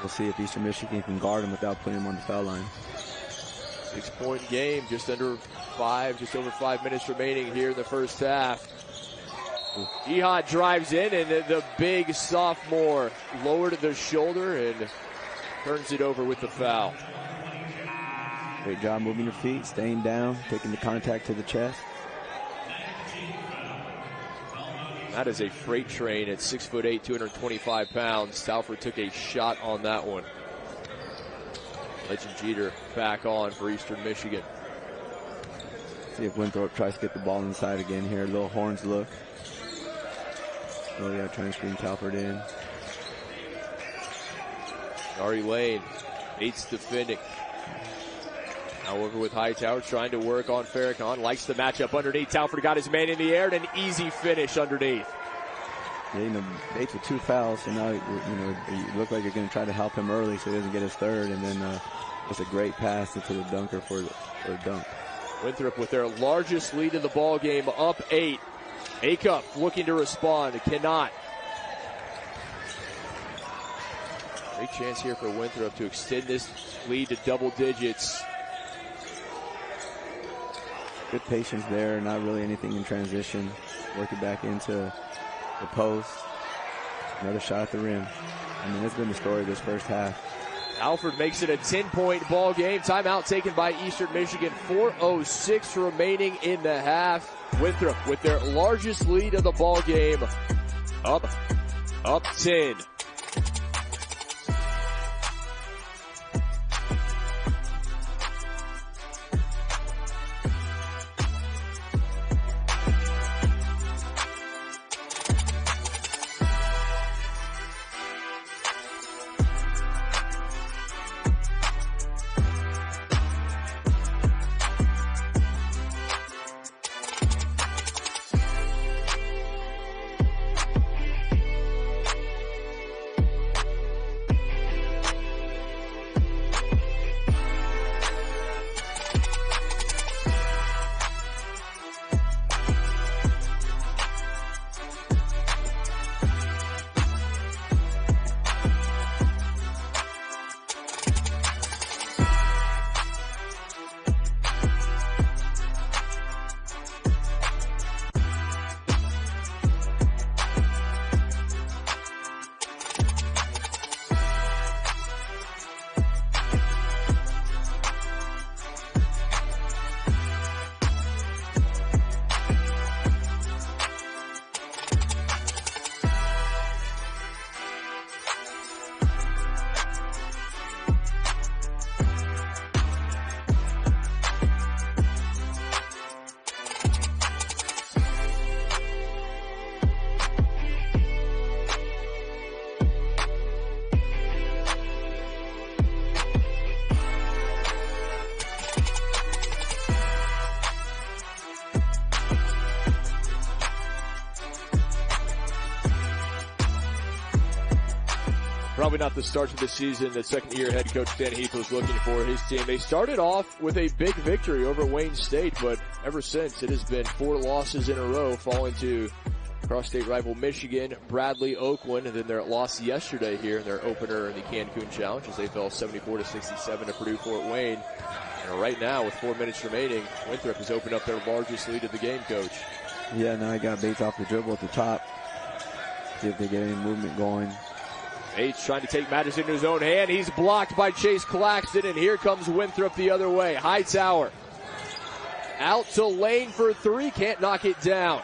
we'll see if Eastern Michigan can guard him without putting him on the foul line. 6-point game, just over 5 minutes remaining here in the first half. Jihad drives in, and the big sophomore lowered the shoulder and turns it over with the foul. Great job moving your feet, staying down, taking the contact to the chest. That is a freight train at 6'8", 225 pounds. Talford took a shot on that one. Legend Jeter back on for Eastern Michigan. See if Winthrop tries to get the ball inside again here. Little horns look. Oh yeah, trying to screen Talford in. Ari Lane, Bates defending. Now over with Hightower, trying to work on Farrakhan. Likes the matchup underneath. Talford got his man in the air and an easy finish underneath. Yeah, Bates with 2 fouls, so now you look like you're going to try to help him early so he doesn't get his third, and then it's a great pass into the dunker for a dunk. Winthrop with their largest lead in the ball game, up 8. Acuff looking to respond, cannot. Great chance here for Winthrop to extend this lead to double digits. Good patience there, not really anything in transition. Work it back into the post. Another shot at the rim. That's been the story of this first half. Alford makes it a 10-point ball game. Timeout taken by Eastern Michigan. 4:06 remaining in the half. Winthrop with their largest lead of the ball game. Up 10. Probably not the start to the season that second-year head coach Dan Heath was looking for his team. They started off with a big victory over Wayne State, but ever since it has been 4 losses in a row, falling to cross-state rival Michigan, Bradley, Oakland, and then their loss yesterday here in their opener in the Cancun Challenge as they fell 74-67 to Purdue Fort Wayne. And right now, with 4 minutes remaining, Winthrop has opened up their largest lead of the game, Coach. Yeah, now I got Bates off the dribble at the top. See if they get any movement going. Bates trying to take matters into his own hand. He's blocked by Chase Claxton, and here comes Winthrop the other way. Hightower out to Lane for 3, can't knock it down.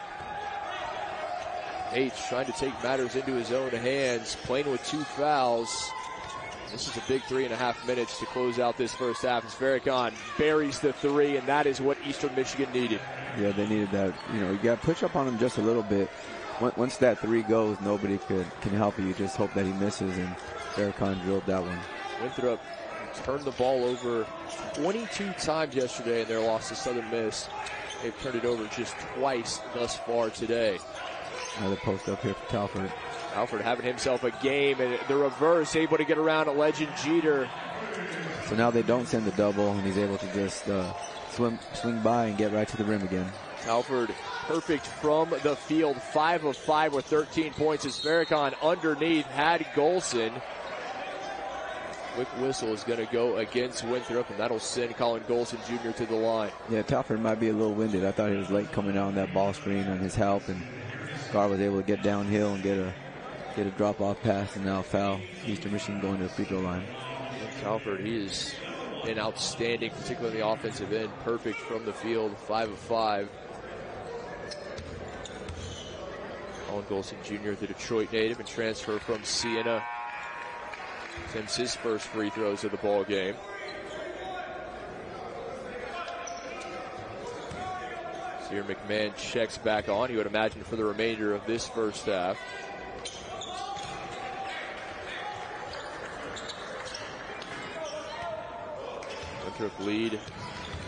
Bates trying to take matters into his own hands, playing with 2 fouls. This is a big 3.5 minutes to close out this first half as Farrakhan buries the three, and that is what Eastern Michigan needed. Yeah, they needed that. You know, you got to push up on him just a little bit. Once that three goes, nobody can help you. You just hope that he misses, and Farrakhan drilled that one. Winthrop turned the ball over 22 times yesterday in their loss to Southern Miss. They've turned it over just twice thus far today. Another post up here for Talford. Alfred having himself a game, and the reverse, able to get around a legend Jeter. So now they don't send the double, and he's able to just swing by and get right to the rim again. Alfred perfect from the field, 5 of 5 with 13 points as Farrakhan underneath had Golson. Quick whistle is going to go against Winthrop, and that'll send Colin Golson Jr. to the line. Yeah, Talford might be a little winded. I thought he was late coming out on that ball screen on his help, and Gar was able to get downhill and get a drop-off pass, and now foul. Eastern Michigan going to the free throw line. Talford, he is been outstanding, particularly on the offensive end. Perfect from the field, 5 of 5. Colin Golson Jr., the Detroit native, and transfer from Siena. Sends his first free throws of the ball game. Sear McMahon checks back on, you would imagine, for the remainder of this first half. Winthrop lead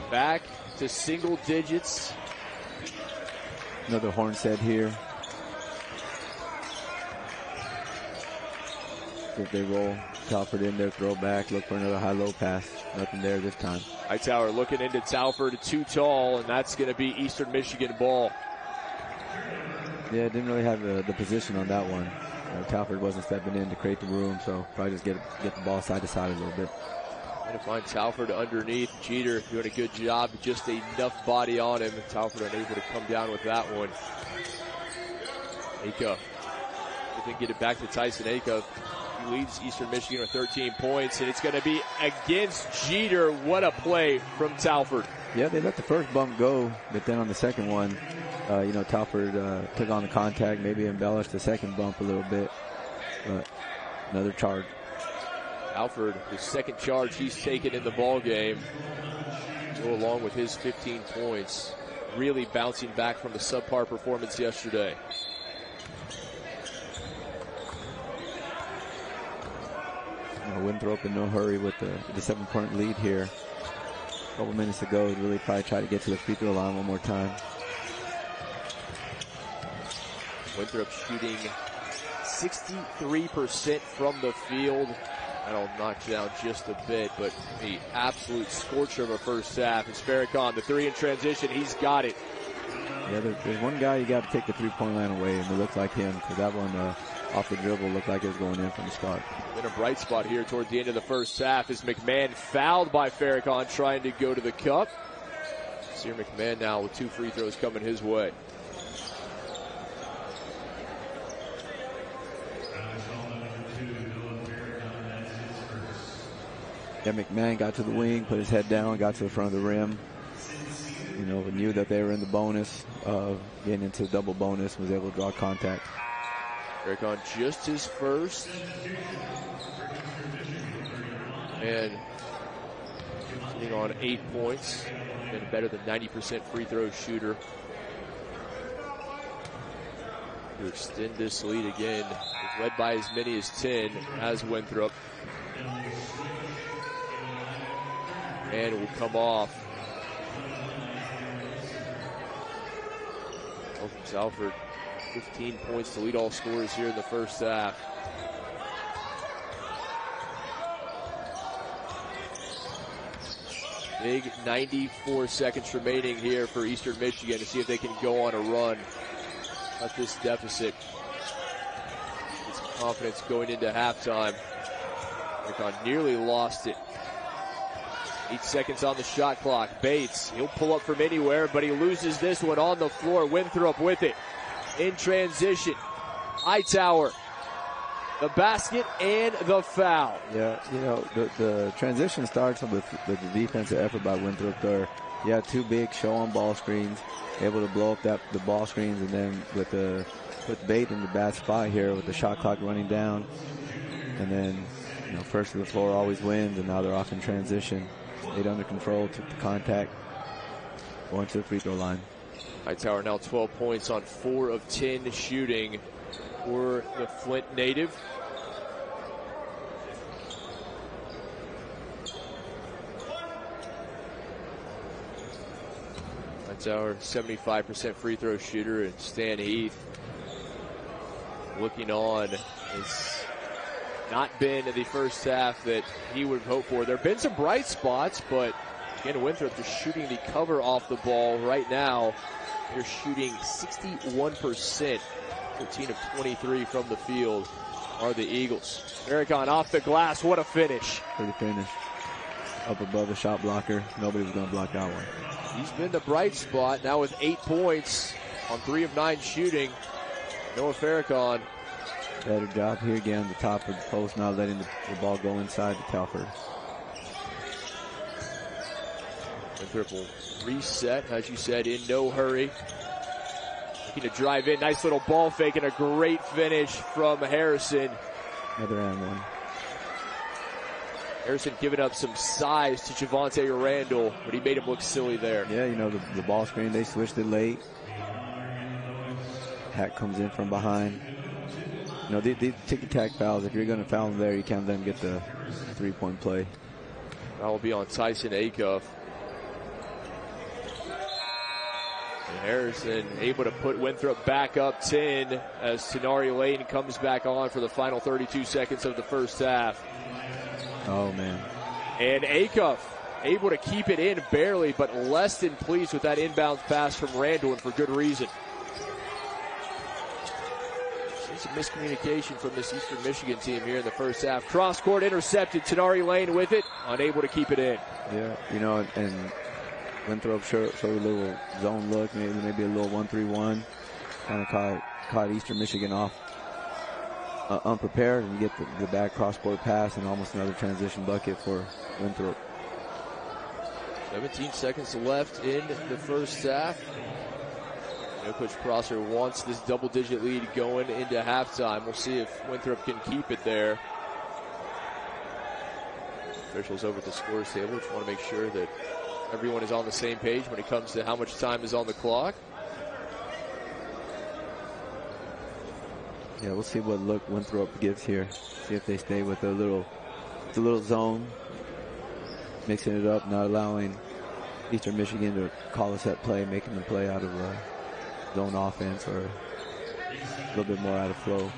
back to single digits. Another horn set here. If they roll Talford in there, throw back, look for another high-low pass. Nothing there this time. Hightower looking into Talford, too tall, and that's going to be Eastern Michigan ball. Yeah, didn't really have the position on that one. Talford wasn't stepping in to create the room, so probably just get the ball side to side a little bit. Trying to find Talford underneath. Jeter doing a good job, just enough body on him. Talford unable to come down with that one. Acuff. If they can get it back to Tyson Acuff. He leads Eastern Michigan with 13 points, and it's going to be against Jeter. What a play from Talford. Yeah, they let the first bump go, but then on the second one, Talford took on the contact, maybe embellished the second bump a little bit, but another charge. Alford, the second charge he's taken in the ball game, go along with his 15 points, really bouncing back from the subpar performance yesterday. Winthrop in no hurry with the 7-point lead here. A couple minutes to go, really probably try to get to the free throw line one more time. Winthrop shooting 63% from the field. That'll knock down just a bit, but the absolute scorcher of a first half is Farrakhan. The three in transition, he's got it. Yeah, there's one guy you got to take the three-point line away, and it looks like him, because that one off the dribble looked like it was going in from the start. In a bright spot here toward the end of the first half is McMahon fouled by Farrakhan trying to go to the cup. Sear McMahon now with 2 free throws coming his way. Yeah, McMahon got to the wing, put his head down, got to the front of the rim. Knew that they were in the bonus, getting into the double bonus, was able to draw contact. Farrakhan just his first. And sitting on 8 points. Been better than 90% free throw shooter. To extend this lead again. Led by as many as 10 as Winthrop. And it will come off. From Alford, 15 points to lead all scorers here in the first half. Big 94 seconds remaining here for Eastern Michigan to see if they can go on a run at this deficit. Get some confidence going into halftime. Farrakhan nearly lost it. 8 seconds on the shot clock. Bates, he'll pull up from anywhere, but he loses this one on the floor. Winthrop with it. In transition. Hightower. The basket and the foul. Yeah, the transition starts with the defensive effort by Winthrop there. You had 2 big show-on-ball screens, able to blow up the ball screens, and then with Bate in the bad spot here with the shot clock running down. And then first to the floor always wins, and now they're off in transition. Stayed under control, took the contact, going to the free throw line. Hightower now 12 points on 4 of 10 shooting for the Flint native. Hightower 75% free throw shooter, and Stan Heath looking on. It's not been the first half that he would hope for. There have been some bright spots, but again, Winthrop just shooting the cover off the ball right now. They're shooting 61%, 13 of 23 from the field are the Eagles. Farrakhan off the glass, what a finish. Pretty finish. Up above the shot blocker. Nobody was going to block that one. He's been the bright spot now with 8 points on 3 of 9 shooting. Noah Farrakhan. Better job here again, the top of the post, not letting the ball go inside to Telford. Winthrop will reset, as you said, in no hurry. Looking to drive in, nice little ball fake and a great finish from Harrison. Another and one. Harrison giving up some size to Javonte Randall, but he made him look silly there. Yeah, the ball screen, they switched it late. Hack comes in from behind. The ticky-tack fouls, if you're going to foul them there, you can't let them get the three-point play. That will be on Tyson Acuff. And Harrison able to put Winthrop back up 10 as Tenari Lane comes back on for the final 32 seconds of the first half. Oh, man. And Acuff able to keep it in barely, but less than pleased with that inbounds pass from Randall, and for good reason. Some miscommunication from this Eastern Michigan team here in the first half. Cross court intercepted. Tenari Lane with it, unable to keep it in. Yeah, and Winthrop showed a little zone look, maybe a little 1-3-1. Kind of caught Eastern Michigan off unprepared, and you get the back cross court pass and almost another transition bucket for Winthrop. 17 seconds left in the first half. Coach Prosser wants this double-digit lead going into halftime. We'll see if Winthrop can keep it there. Officials over at the scores table just want to make sure that everyone is on the same page when it comes to how much time is on the clock. Yeah, we'll see what look Winthrop gives here. See if they stay with a little zone, mixing it up, not allowing Eastern Michigan to call a set play, making them play out of zone offense or a little bit more out of flow.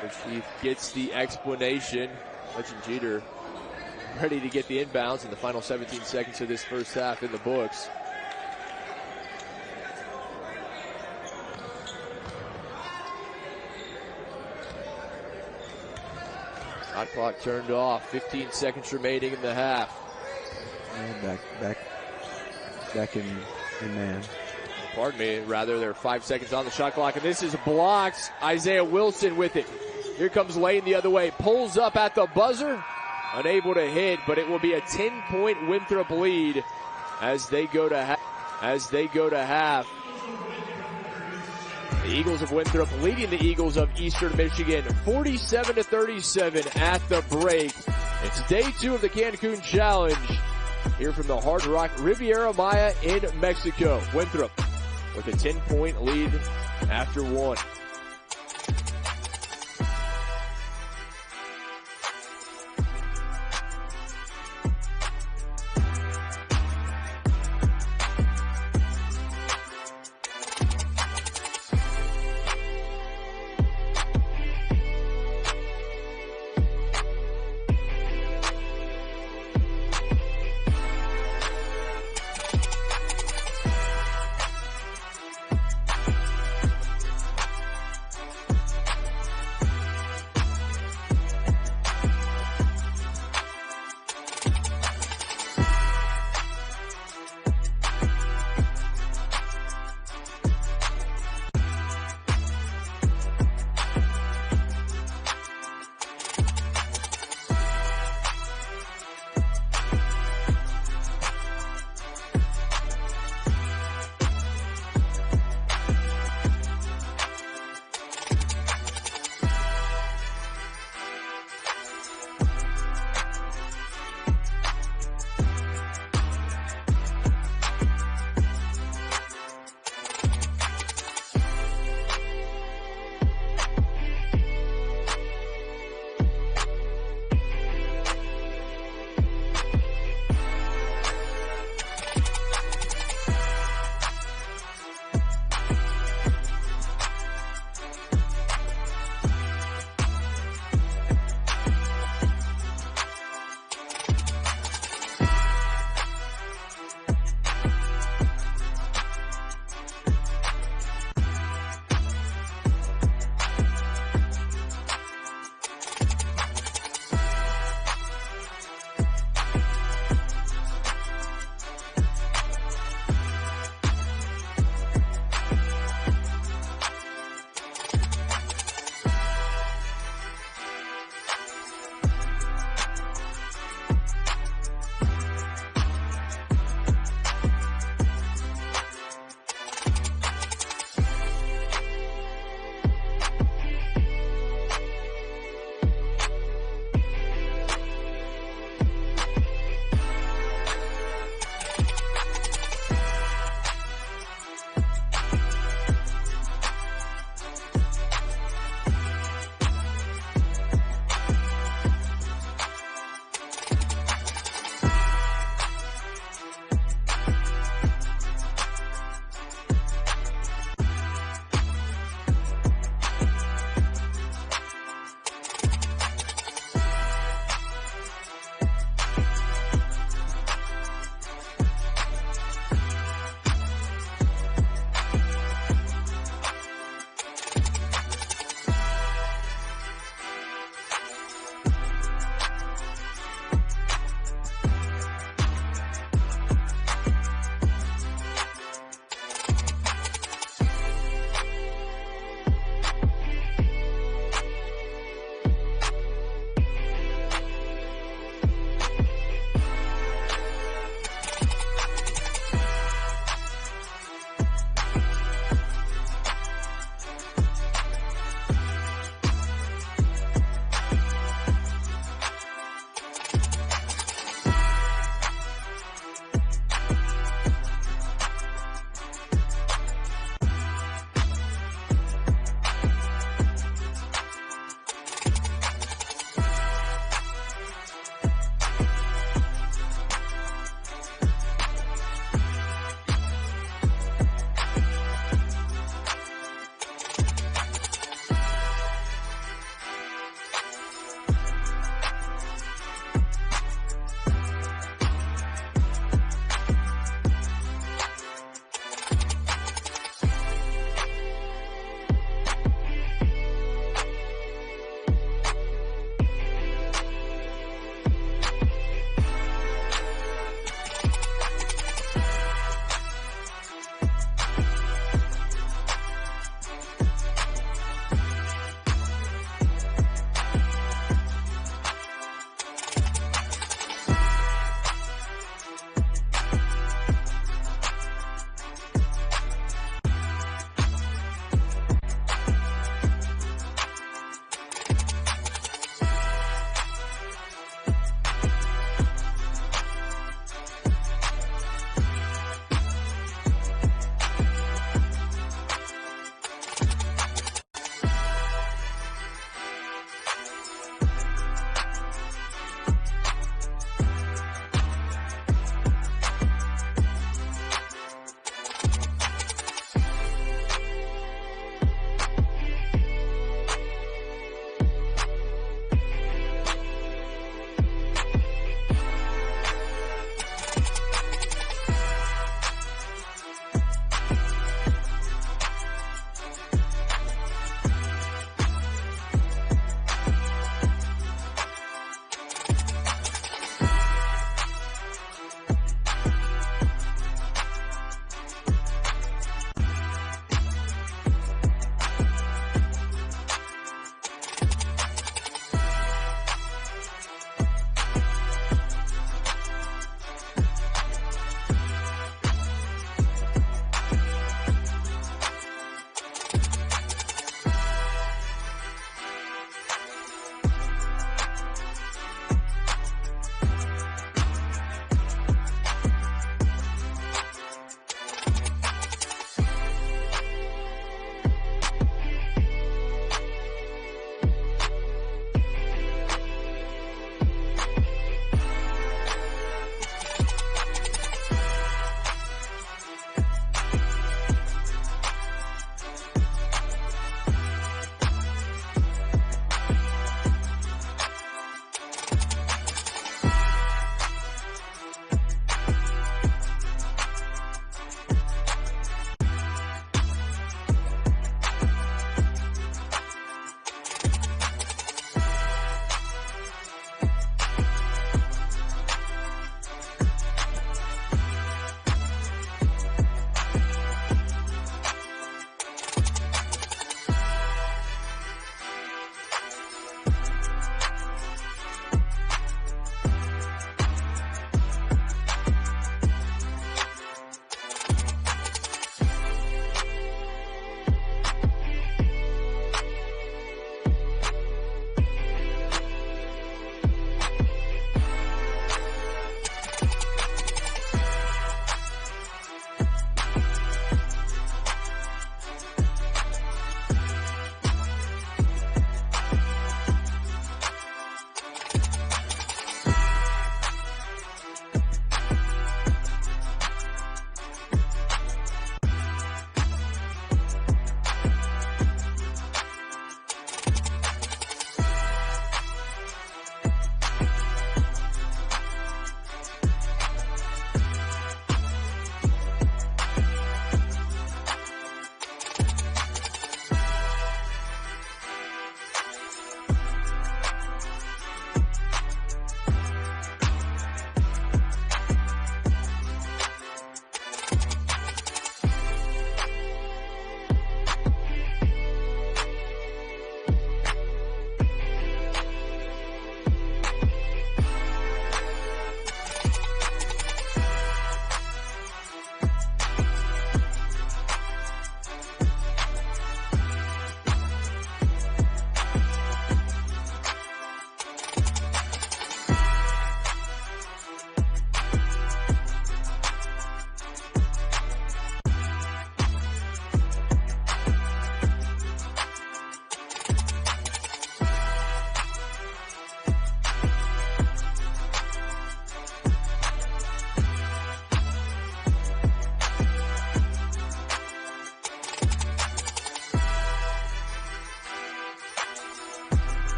Coach Heath gets the explanation. Legend Jeter ready to get the inbounds in the final 17 seconds of this first half in the books. Shot clock turned off. 15 seconds remaining in the half. And back in man. Pardon me, rather, there are 5 seconds on the shot clock, and this is blocked. Isaiah Wilson with it. Here comes Lane the other way. Pulls up at the buzzer. Unable to hit, but it will be a 10-point Winthrop lead as they go to half. The Eagles of Winthrop leading the Eagles of Eastern Michigan 47-37 at the break. It's day 2 of the Cancun Challenge here from the Hard Rock Riviera Maya in Mexico. Winthrop with a 10-point lead after 1.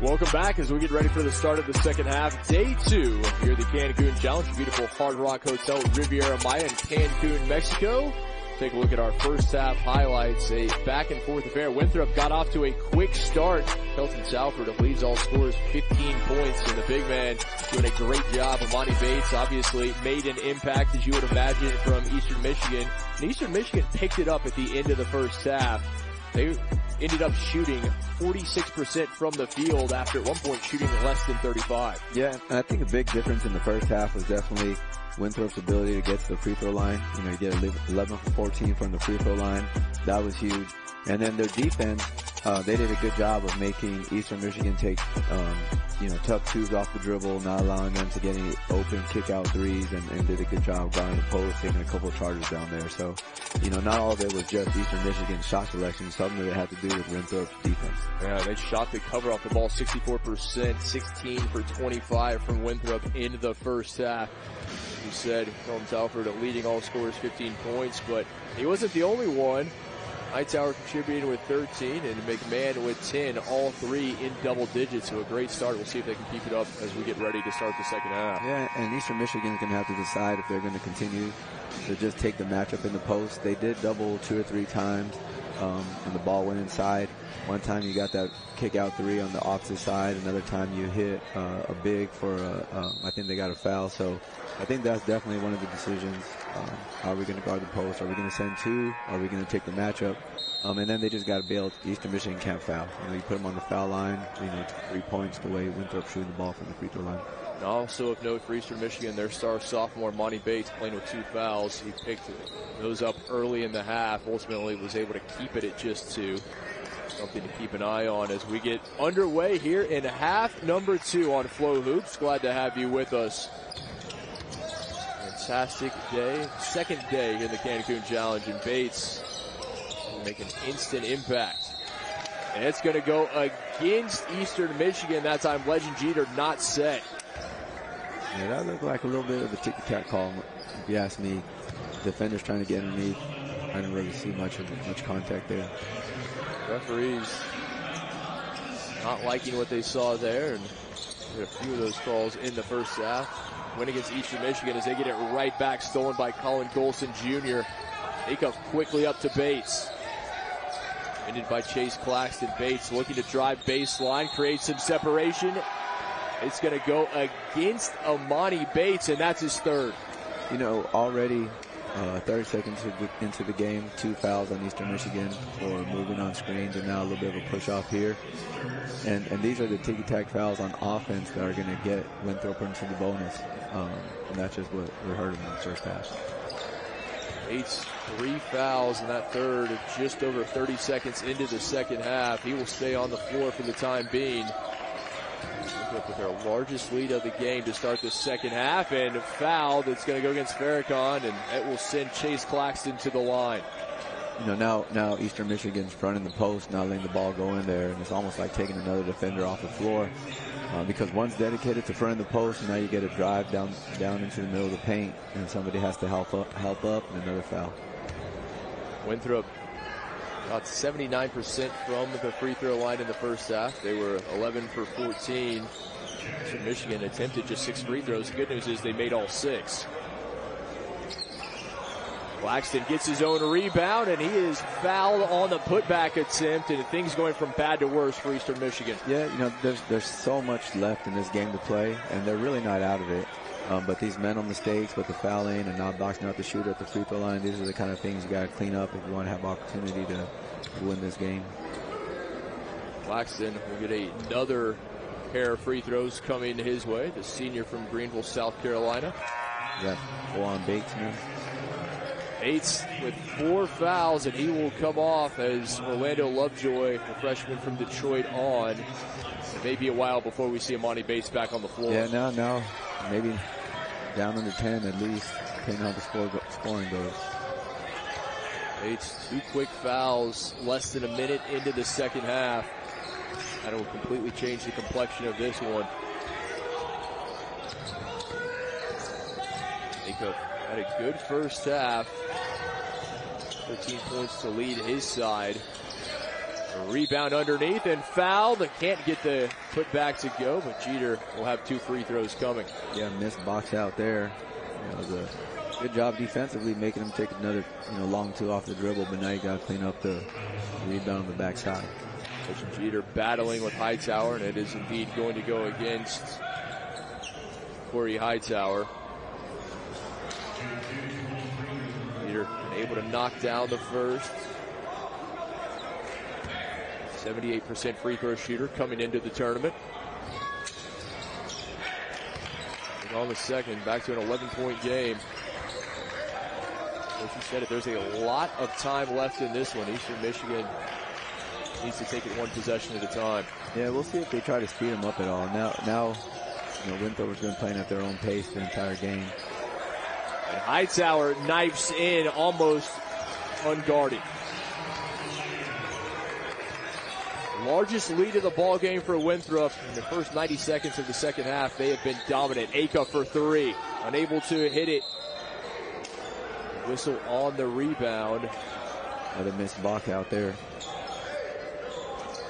Welcome back as we get ready for the start of the second half. Day 2 here at the Cancun Challenge, beautiful Hard Rock Hotel Riviera Maya in Cancun, Mexico. Take a look at our first half highlights. A back and forth affair. Winthrop got off to a quick start. Kelton Salford leads all scorers 15 points, and the big man doing a great job. Amani Bates obviously made an impact, as you would imagine, from Eastern Michigan. And Eastern Michigan picked it up at the end of the first half. They ended up shooting 46% from the field after at one point shooting less than 35. Yeah, and I think a big difference in the first half was definitely Winthrop's ability to get to the free throw line. You know, you get 11 for 14 from the free throw line. That was huge. And then their defense, they did a good job of making Eastern Michigan take, tough twos off the dribble, not allowing them to get any open kick out threes, and did a good job guarding the post, taking a couple of charges down there. So, not all of it was just Eastern Michigan's shot selection, something that had to do with Winthrop's defense. Yeah, they shot the cover off the ball 64%, 16 for 25 from Winthrop in the first half. You said Kelton Salford leading all scorers 15 points, but he wasn't the only one. Hightower contributed with 13 and McMahon with 10, all three in double digits. So a great start. We'll see if they can keep it up as we get ready to start the second half. Yeah, and Eastern Michigan's going to have to decide if they're going to continue to just take the matchup in the post. They did double 2 or 3 times, and the ball went inside. One time you got that kick out three on the opposite side. Another time you hit a big for I think they got a foul. So I think that's definitely one of the decisions. How are we going to guard the post? Are we going to send 2? Are we going to take the matchup? And then they just got to bail. Eastern Michigan can't foul. You put them on the foul line, 3 points the way Winthrop shooting the ball from the free throw line. And also of note for Eastern Michigan, their star sophomore, Monty Bates, playing with 2 fouls. He picked those up early in the half. Ultimately was able to keep it at just 2. Something to keep an eye on as we get underway here in half number 2 on Flow Hoops. Glad to have you with us. Fantastic day. Second day here in the Cancun Challenge, and Bates will make an instant impact. And it's going to go against Eastern Michigan. That time, Legend Jeter not set. Yeah, that looked like a little bit of a ticky-tack call, if you ask me. Defenders trying to get underneath. I didn't really see much contact there. Referees not liking what they saw there, and a few of those calls in the first half. Win against Eastern Michigan as they get it right back, stolen by Colin Golson Jr. Take up quickly up to Bates. Ended by Chase Claxton. Bates looking to drive baseline, create some separation. It's going to go against Amani Bates, and that's his third. Already 30 seconds into the game, 2 fouls on Eastern Michigan for moving on screens, and now a little bit of a push off here. And these are the ticky-tack fouls on offense that are going to get Winthrop into the bonus. And that's just what we heard in the first half. Bates, 3 fouls in that third, just over 30 seconds into the second half. He will stay on the floor for the time being. With their largest lead of the game to start the second half, and a foul that's going to go against Farrakhan, and it will send Chase Claxton to the line. Now Eastern Michigan's fronting the post, not letting the ball go in there, and it's almost like taking another defender off the floor because one's dedicated to fronting the post, and now you get a drive down into the middle of the paint, and somebody has to help up, and another foul. Winthrop about 79% from the free throw line in the first half. They were 11 for 14. Eastern Michigan attempted just 6 free throws. The good news is they made all 6. Claxton gets his own rebound, and he is fouled on the putback attempt, and things going from bad to worse for Eastern Michigan. Yeah, there's so much left in this game to play, and they're really not out of it. But these mental mistakes with the fouling and not boxing out the shooter at the free throw line, these are the kind of things you got to clean up if you want to have opportunity to win this game. Claxton will get another pair of free throws coming his way. The senior from Greenville, South Carolina. Yeah, full on Bates now. Bates with 4 fouls, and he will come off as Orlando Lovejoy, the freshman from Detroit, on. It may be a while before we see Amani Bates back on the floor. Yeah, now maybe down under 10 at least, depending on how the scoring goes. Bates, 2 quick fouls, less than a minute into the second half. That will completely change the complexion of this one. Jacob had a good first half. 13 points to lead his side. A rebound underneath and fouled. They can't get the put back to go, but Jeter will have 2 free throws coming. Yeah, missed box out there. It was a good job defensively making him take another long 2 off the dribble, but now you got to clean up the rebound on the backside. Coach Jeter battling with Hightower, and it is indeed going to go against Corey Hightower. Jeter able to knock down the first. 78% free throw shooter coming into the tournament. And on the second, back to an 11-point game. As you said it, there's a lot of time left in this one. Eastern Michigan needs to take it 1 possession at a time. Yeah, we'll see if they try to speed them up at all. Now, Winthrop has been playing at their own pace the entire game. And Hightower knifes in almost unguarded. Largest lead of the ball game for Winthrop in the first 90 seconds of the second half. They have been dominant. Acuff for 3, unable to hit it. Whistle on the rebound. Another missed block out there.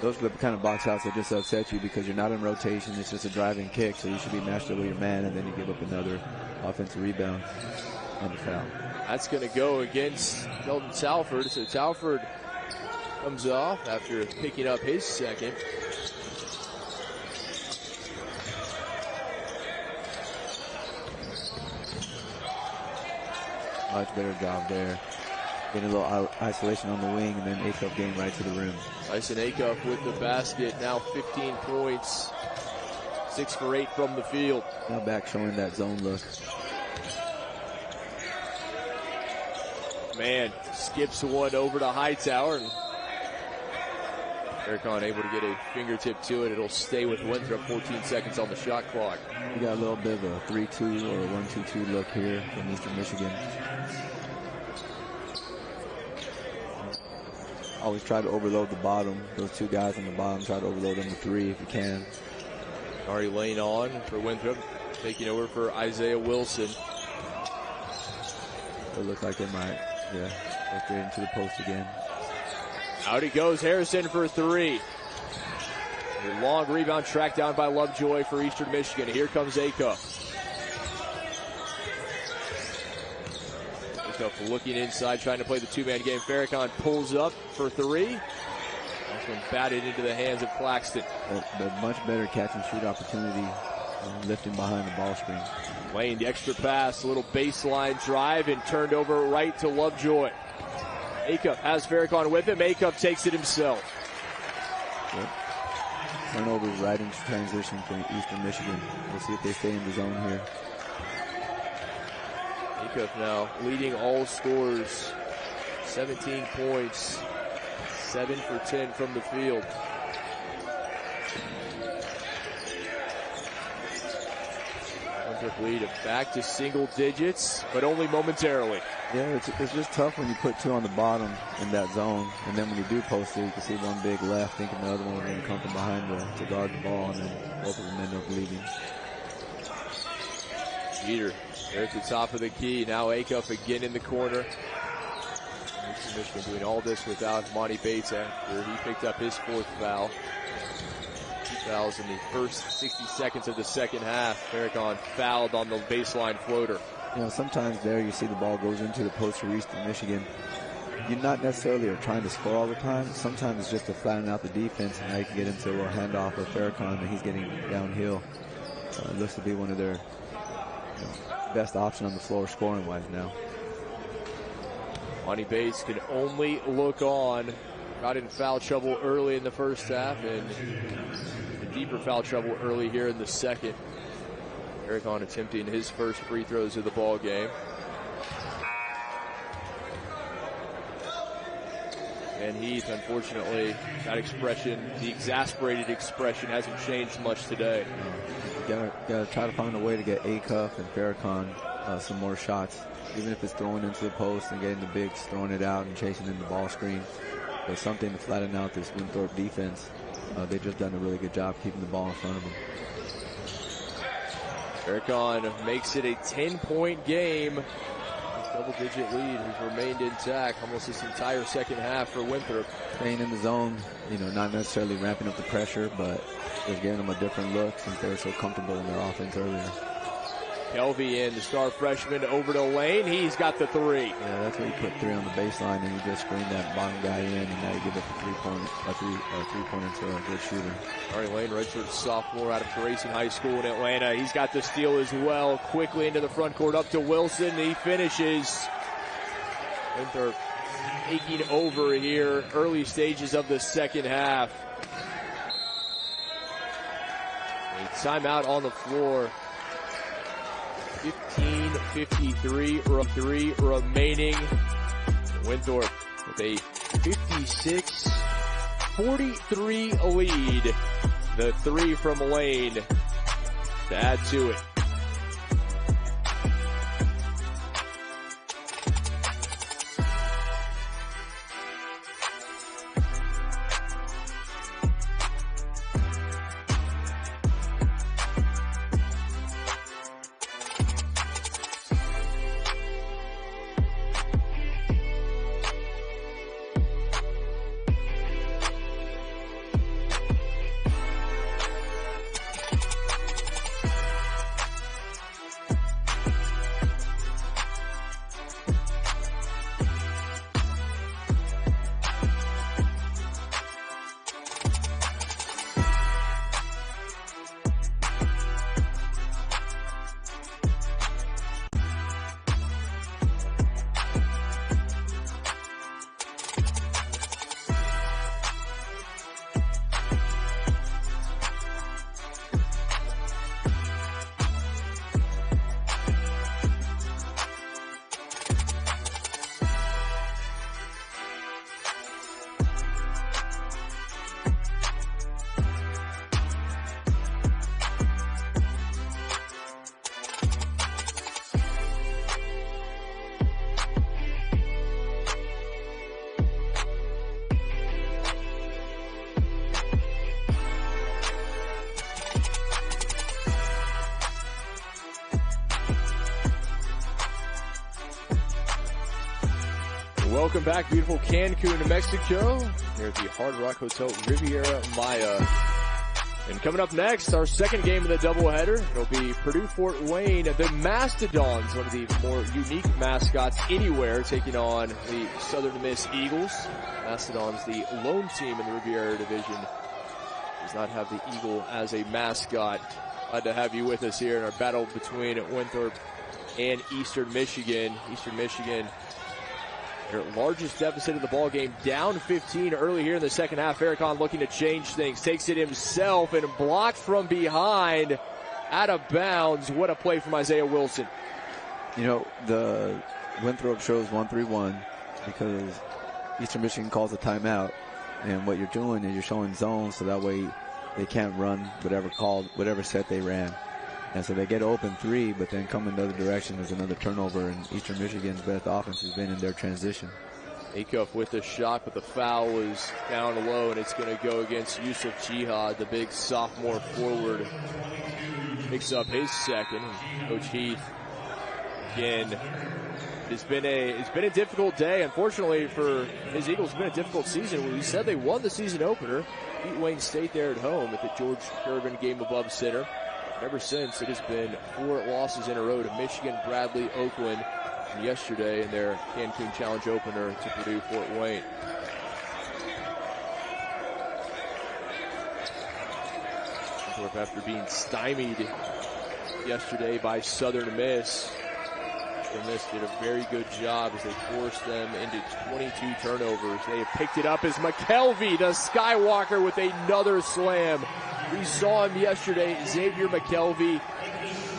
Those are the kind of box outs that just upset you because you're not in rotation. It's just a driving kick, so you should be matched up with your man, and then you give up another offensive rebound on the foul. That's going to go against Sheldon Talford. So Talford comes off after picking up his second. Much better job there. Getting a little isolation on the wing, and then Acuff getting right to the rim. Tyson Acuff with the basket, now 15 points, 6 for 8 from the field. Now back showing that zone look. Man, skips one over to Hightower. Farrakhan able to get a fingertip to it. It'll stay with Winthrop, 14 seconds on the shot clock. You got a little bit of a 3-2 or a 1-2-2 look here from Eastern Michigan. Always try to overload the bottom. Those 2 guys on the bottom, try to overload them with 3 if you can. Ari Lane on for Winthrop, taking over for Isaiah Wilson. It looks like they might, go straight into the post again. Out he goes, Harrison for 3. A long rebound tracked down by Lovejoy for Eastern Michigan. Here comes Acuff. Acuff looking inside, trying to play the 2-man game. Farrakhan pulls up for 3. That's one batted into the hands of Claxton. The much better catch and shoot opportunity, lifting behind the ball screen. Lane, the extra pass, a little baseline drive, and turned over right to Lovejoy. Acuff has Farrakhan with him. Acuff takes it himself. Yep. Turnover right into transition for Eastern Michigan. We'll see if they stay in the zone here. Acuff now leading all scorers. 17 points. 7 for 10 from the field. Winthrop lead back to single digits, but only momentarily. Yeah, it's just tough when you put 2 on the bottom in that zone, and then when you do post it, you can see one big left, thinking the other one was going to come from behind to guard the ball, and then both of them end up leaving. Jeter, there at the top of the key. Now Acuff again in the corner. Eastern Michigan doing all this without Monty Bates after he picked up his 4th foul. 2 fouls in the first 60 seconds of the second half. Farrakhan fouled on the baseline floater. Sometimes there you see the ball goes into the post for Eastern Michigan. You're not necessarily are trying to score all the time. Sometimes it's just to flatten out the defense, and now you can get into a little handoff with Farrakhan, and he's getting downhill. It looks to be one of their best option on the floor scoring-wise now. Monty Bates can only look on. Got in foul trouble early in the first half, and deeper foul trouble early here in the second. Farrakhan attempting his first free throws of the ball game. And Heath, unfortunately, that expression, the exasperated expression, hasn't changed much today. You gotta try to find a way to get Acuff and Farrakhan some more shots, even if it's throwing into the post and getting the bigs, throwing it out and chasing in the ball screen. But something to flatten out this Winthrop defense. They've just done a really good job keeping the ball in front of them. Farrakhan makes it a 10-point game. double-digit lead has remained intact almost this entire second half for Winthrop. Staying in the zone, not necessarily ramping up the pressure, but just giving them a different look since they were so comfortable in their offense earlier. Kelvey in, the star freshman, over to Lane. He's got the three. Yeah, that's where you put three on the baseline and you just screen that bottom guy in, and now you give it a three-pointer to a good shooter. All right, Lane, redshirt sophomore out of Grayson High School in Atlanta. He's got the steal as well. Quickly into the front court, up to Wilson. He finishes. Winthrop taking over here, early stages of the second half. A timeout on the floor. 15:53 remaining. Winthrop with a 56-43 lead. The three from Lane to add to it. Welcome back, beautiful Cancun, New Mexico, here at the Hard Rock Hotel Riviera Maya. And coming up next, our second game of the doubleheader. It'll be Purdue-Fort Wayne, the Mastodons, one of the more unique mascots anywhere, taking on the Southern Miss Eagles. Mastodons, the lone team in the Riviera Division, does not have the Eagle as a mascot. Glad to have you with us here in our battle between Winthrop and Eastern Michigan. Eastern Michigan, their largest deficit of the ball game, down 15 early here in the second half. Farrakhan looking to change things, takes it himself and blocked from behind, out of bounds. What a play from Isaiah Wilson. The Winthrop shows 1-3-1 because Eastern Michigan calls a timeout, and what you're doing is you're showing zones so that way they can't run whatever set they ran. And so they get open three, but then come in the other direction. There's another turnover, and Eastern Michigan's best offense has been in their transition. Acuff with the shot, but the foul is down low, and it's going to go against Yusuf Jihad, the big sophomore forward. Picks up his second. Coach Heath, again, it's been a difficult day. Unfortunately for his Eagles, it's been a difficult season. We said they won the season opener, beat Wayne State there at home at the George Gervin Game Above Center. Ever since, it has been 4 losses in a row to Michigan, Bradley, Oakland, and yesterday in their Cancun Challenge opener to Purdue-Fort Wayne. Winthrop, after being stymied yesterday by Southern Miss, Southern Miss did a very good job as they forced them into 22 turnovers. They have picked it up as McKelvey, the Skywalker, with another slam. We saw him yesterday, Xavier McKelvey,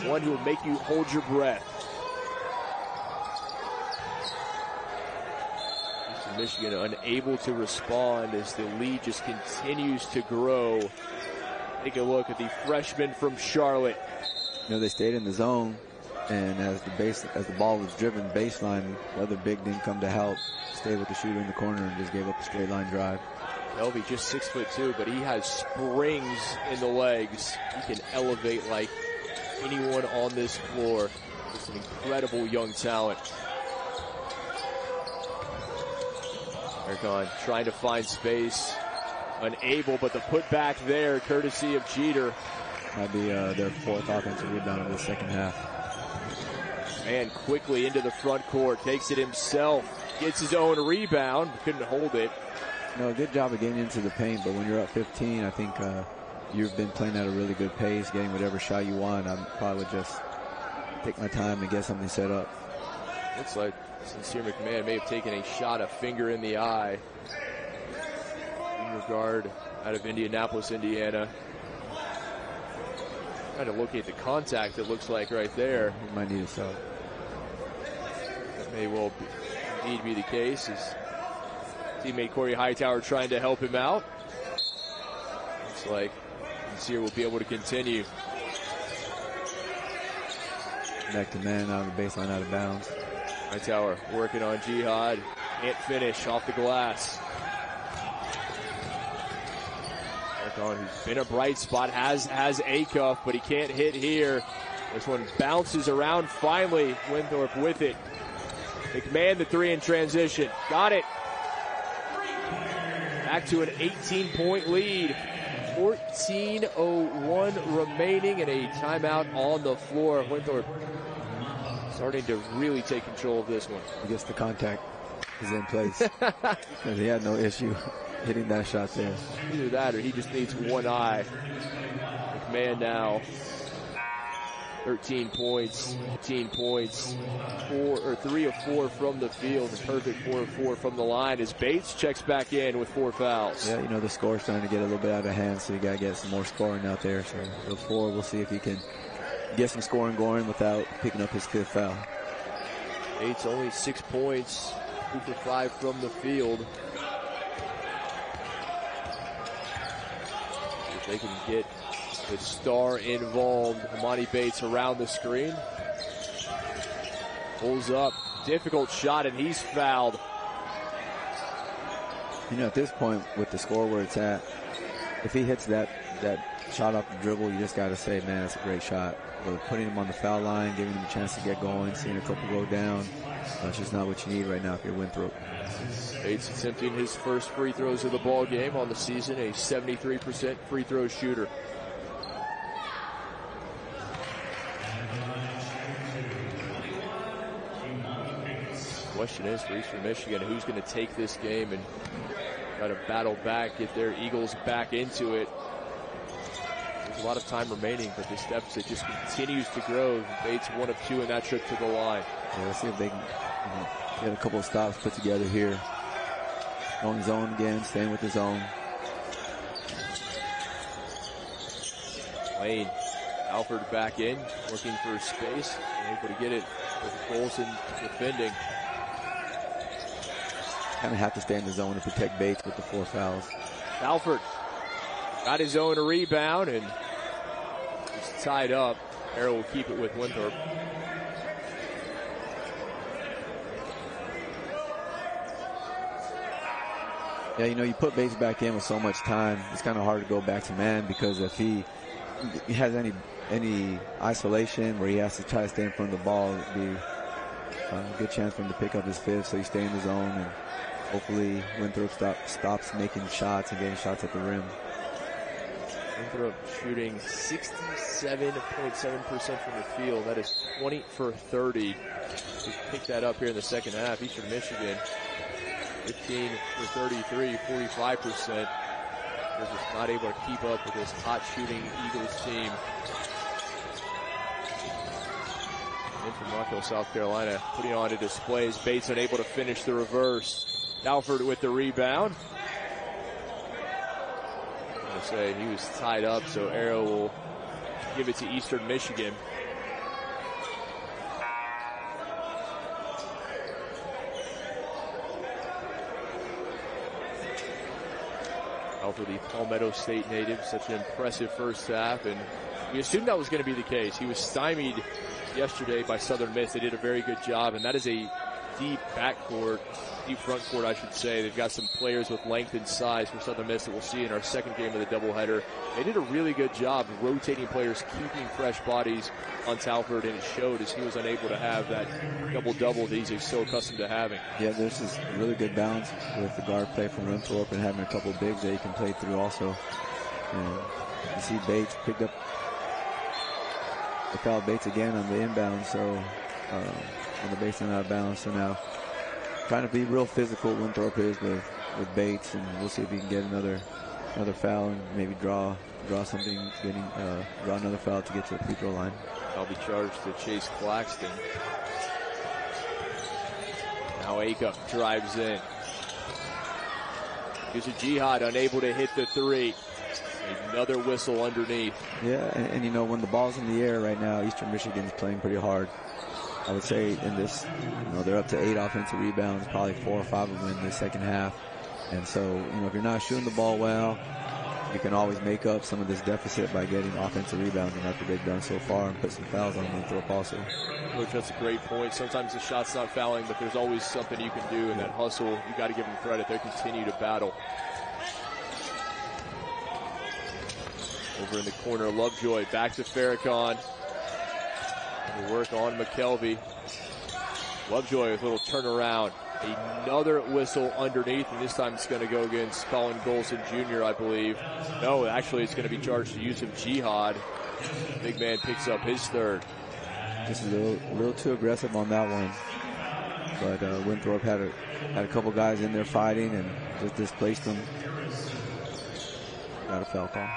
one who will make you hold your breath. Eastern Michigan unable to respond as the lead just continues to grow. Take a look at the freshman from Charlotte. They stayed in the zone, and as the ball was driven baseline, the other big didn't come to help. Stayed with the shooter in the corner and just gave up a straight line drive. Kelvey just 6'2", but he has springs in the legs. He can elevate like anyone on this floor. Just an incredible young talent. Ercon trying to find space. Unable, but the putback there, courtesy of Jeter. Might be their fourth offensive rebound of the second half. Man quickly into the front court, takes it himself, gets his own rebound, couldn't hold it. No, good job of getting into the paint, but when you're up 15, I think you've been playing at a really good pace, getting whatever shot you want. I probably would just take my time and get something set up. Looks like Sincere McMahon may have taken a shot, a finger in the eye. Senior guard out of Indianapolis, Indiana. Trying to locate the contact, it looks like right there. He might need a sub. That may well indeed be the case. His teammate Corey Hightower trying to help him out. Looks like Sincere will be able to continue. Back to man out of the baseline, out of bounds. Hightower working on Jihad. Can't finish off the glass. Ercon, who's been a bright spot, has a cuff, but he can't hit here. This one bounces around finally. Winthrop with it. McMahon the three in transition. Got it. Back to an 18-point lead. 14:01 remaining and a timeout on the floor. Winthrop starting to really take control of this one. I guess the contact is in place. Because he had no issue hitting that shot there. Either that or he just needs one eye. McMahon now 13 points, 15 points, 3 of 4 from the field, and perfect 4 of 4 from the line as Bates checks back in with 4 fouls. Yeah, you know, the score's starting to get a little bit out of hand, so you got to get some more scoring out there. So those 4, we'll see if he can get some scoring going without picking up his 5th foul. Bates only 6 points, 2 for 5 from the field. If they can get the star involved, Amani Bates around the screen. Pulls up, difficult shot, and he's fouled. You know, at this point, with the score where it's at, if he hits that shot off the dribble, you just got to say, man, that's a great shot. But putting him on the foul line, giving him a chance to get going, seeing a couple go down, that's just not what you need right now if you're Winthrop. Bates attempting his first free throws of the ball game on the season, a 73% free throw shooter. Question is for Eastern Michigan, who's going to take this game and try to battle back, get their Eagles back into it. There's a lot of time remaining, but this deficit just continues to grow. Bates 1 of 2 in that trip to the line. Yeah, let's see if they can get a couple of stops put together here. Going zone again, staying with the zone. Lane, Alford back in, looking for space, and able to get it with Golson defending. Kind of have to stay in the zone to protect Bates with the 4 fouls. Alford got his own rebound and it's tied up. Arrow will keep it with Winthrop. Yeah, you know, you put Bates back in with so much time, it's kind of hard to go back to man, because if he has any isolation where he has to try to stay in front of the ball, it'd be a good chance for him to pick up his 5th, so you stay in the zone, and hopefully Winthrop stops making shots and getting shots at the rim. Winthrop shooting 67.7% from the field. That is 20 for 30. Just pick that up here in the second half. Eastern Michigan, 15 for 33, 45%. They're just not able to keep up with this hot shooting Eagles team. In from Rockville, South Carolina, putting on a display as Bates unable to finish the reverse. Alford with the rebound. I'm going to say he was tied up, so Arrow will give it to Eastern Michigan. Alford, the Palmetto State native, such an impressive first half, and we assumed that was going to be the case. He was stymied yesterday by Southern Miss. They did a very good job, and that is a deep backcourt, deep front court, I should say. They've got some players with length and size for Southern Miss that we'll see in our second game of the doubleheader. They did a really good job of rotating players, keeping fresh bodies on Talford, and it showed as he was unable to have that double-double that he's so accustomed to having. Yeah, there's this really good balance with the guard play from Winthrop and having a couple of bigs that he can play through also. And you see Bates picked up the foul. Bates again on the inbound, so on the baseline out of bounds. So now trying to be real physical, Winthrop is with Bates, and we'll see if he can get another foul and maybe draw something, draw another foul to get to the free throw line. I'll be charged to Chase Claxton. Now Acup drives in. Here's a Jihad, unable to hit the three. Another whistle underneath. Yeah, and you know, when the ball's in the air right now, Eastern Michigan's playing pretty hard. I would say in this, they're up to 8 offensive rebounds, probably 4 or 5 of them in the second half. And so, if you're not shooting the ball well, you can always make up some of this deficit by getting offensive rebounds, and that's what they've done so far, and put some fouls on Winthrop also. Coach, that's a great point. Sometimes the shot's not fouling, but there's always something you can do in that hustle. You got to give them credit. They continue to battle. Over in the corner, Lovejoy back to Farrakhan. They work on McKelvey. Lovejoy with a little turnaround. Another whistle underneath, and this time it's going to go against Colin Golson Jr., I believe. No, actually it's going to be charged to use of Jihad. Big man picks up his third. This is a little too aggressive on that one. But Winthrop had a couple guys in there fighting and just displaced them. Got a foul call.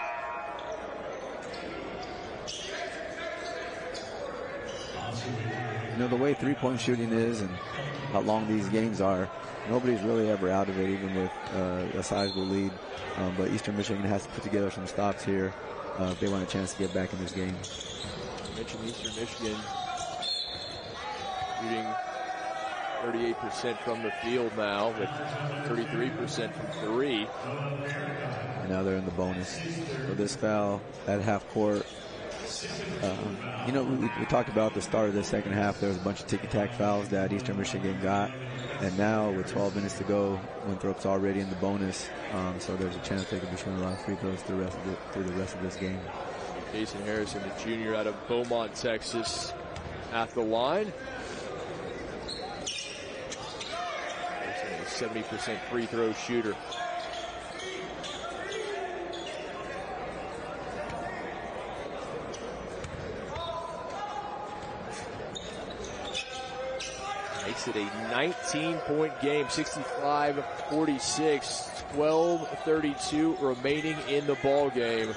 The way three-point shooting is and how long these games are, nobody's really ever out of it, even with a sizable lead. But Eastern Michigan has to put together some stops here if they want a chance to get back in this game. You mentioned Eastern Michigan shooting 38% from the field now, with 33% from three. And now they're in the bonus. So this foul at half court. We talked about the start of the second half. There was a bunch of ticky-tack fouls that Eastern Michigan got. And now with 12 minutes to go, Winthrop's already in the bonus. So there's a chance they could be shooting a lot of free throws through the rest of this game. Jason Harrison, the junior out of Beaumont, Texas, at the line. Harrison, a 70% free throw shooter. Makes it a 19-point game, 65-46, 12:32 remaining in the ball game.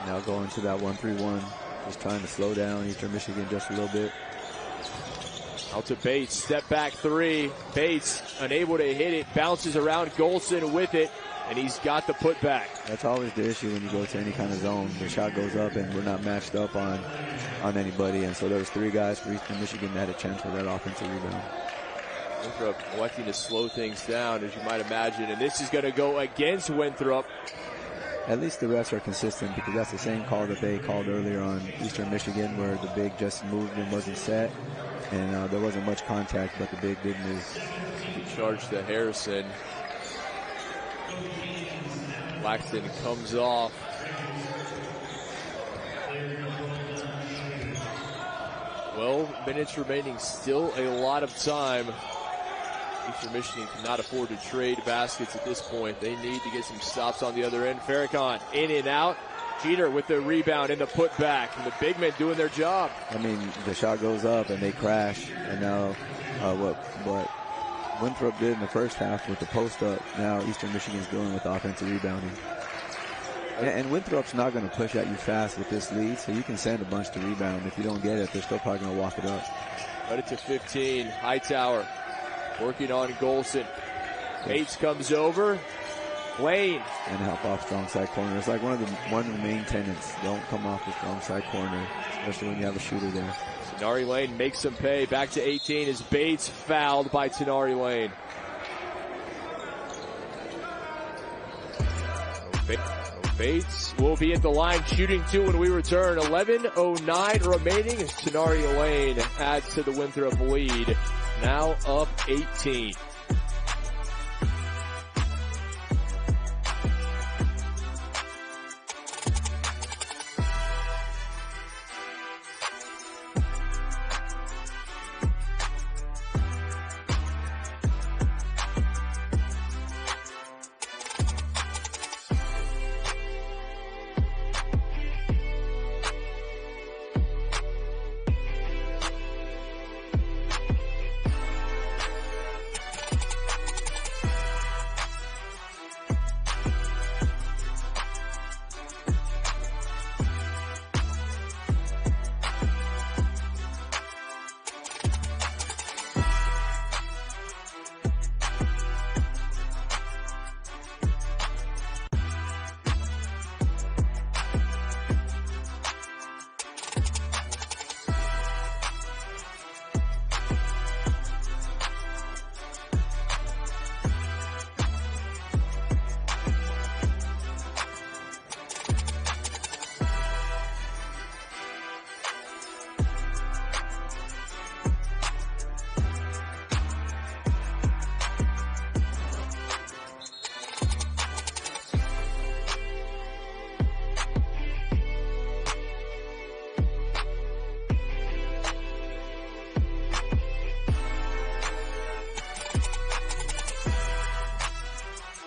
Now going to that 1-3-1, just trying to slow down Eastern Michigan just a little bit. Out to Bates, step back three. Bates unable to hit it, bounces around Golson with it, and he's got the putback. That's always the issue when you go to any kind of zone. The shot goes up and we're not matched up on anybody, and so there's 3 guys for Eastern Michigan that had a chance for that offensive rebound. Winthrop electing to slow things down, as you might imagine, and this is going to go against Winthrop. At least the refs are consistent, because that's the same call that they called earlier on Eastern Michigan, where the big just moved and wasn't set, and there wasn't much contact, but the big did move. He charged to Harrison. Claxton comes off. Well, minutes remaining, still a lot of time. Eastern Michigan cannot afford to trade baskets at this point. They need to get some stops on the other end. Farrakhan in and out. Jeter with the rebound and the putback. And the big men doing their job. I mean, the shot goes up and they crash. And now what Winthrop did in the first half with the post up, now Eastern Michigan's doing with offensive rebounding. And Winthrop's not going to push at you fast with this lead, so you can send a bunch to rebound. If you don't get it, they're still probably going to walk it up. Cut it to 15. Hightower working on Golson. Bates comes over. Lane. And help off strong side corner. It's like one of the main tenets. Don't come off the strong side corner, especially when you have a shooter there. Tenari Lane makes some pay. Back to 18 is Bates, fouled by Tenari Lane. Bates will be at the line shooting 2 when we return. 11:09 remaining as Tenari Lane adds to the Winthrop lead. now up 18.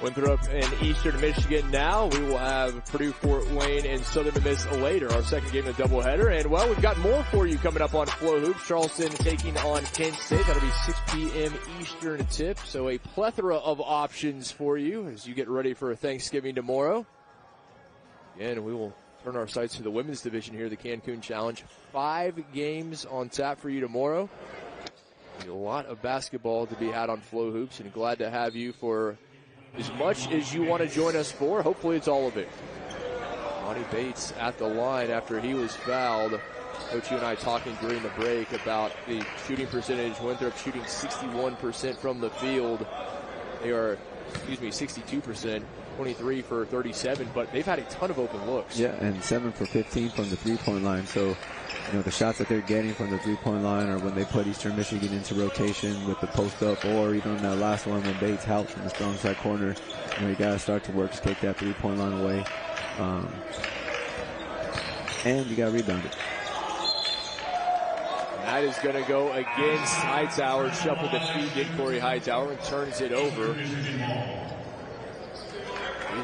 Winthrop and Eastern Michigan now. We will have Purdue, Fort Wayne, and Southern Miss later, our second game of the doubleheader. And, well, we've got more for you coming up on Flow Hoops. Charleston taking on Kent State. That'll be 6 p.m. Eastern tip. So a plethora of options for you as you get ready for Thanksgiving tomorrow. And we will turn our sights to the women's division here, the Cancun Challenge. 5 games on tap for you tomorrow. A lot of basketball to be had on Flow Hoops, and glad to have you for as much as you want to join us for. Hopefully it's all of it. Monty Bates at the line after he was fouled. Coach, you and I talking during the break about the shooting percentage. Winthrop shooting 61% from the field. They are, 62%, 23 for 37, but they've had a ton of open looks. Yeah, and 7 for 15 from the three-point line. So, the shots that they're getting from the three-point line, or when they put Eastern Michigan into rotation with the post-up, or even that last one when Bates helped from the strong side corner, you got to start to work to take that three-point line away. And you got to rebound it. That is going to go against Hightower. Shuffled the feet, did Corey Hightower, and turns it over. These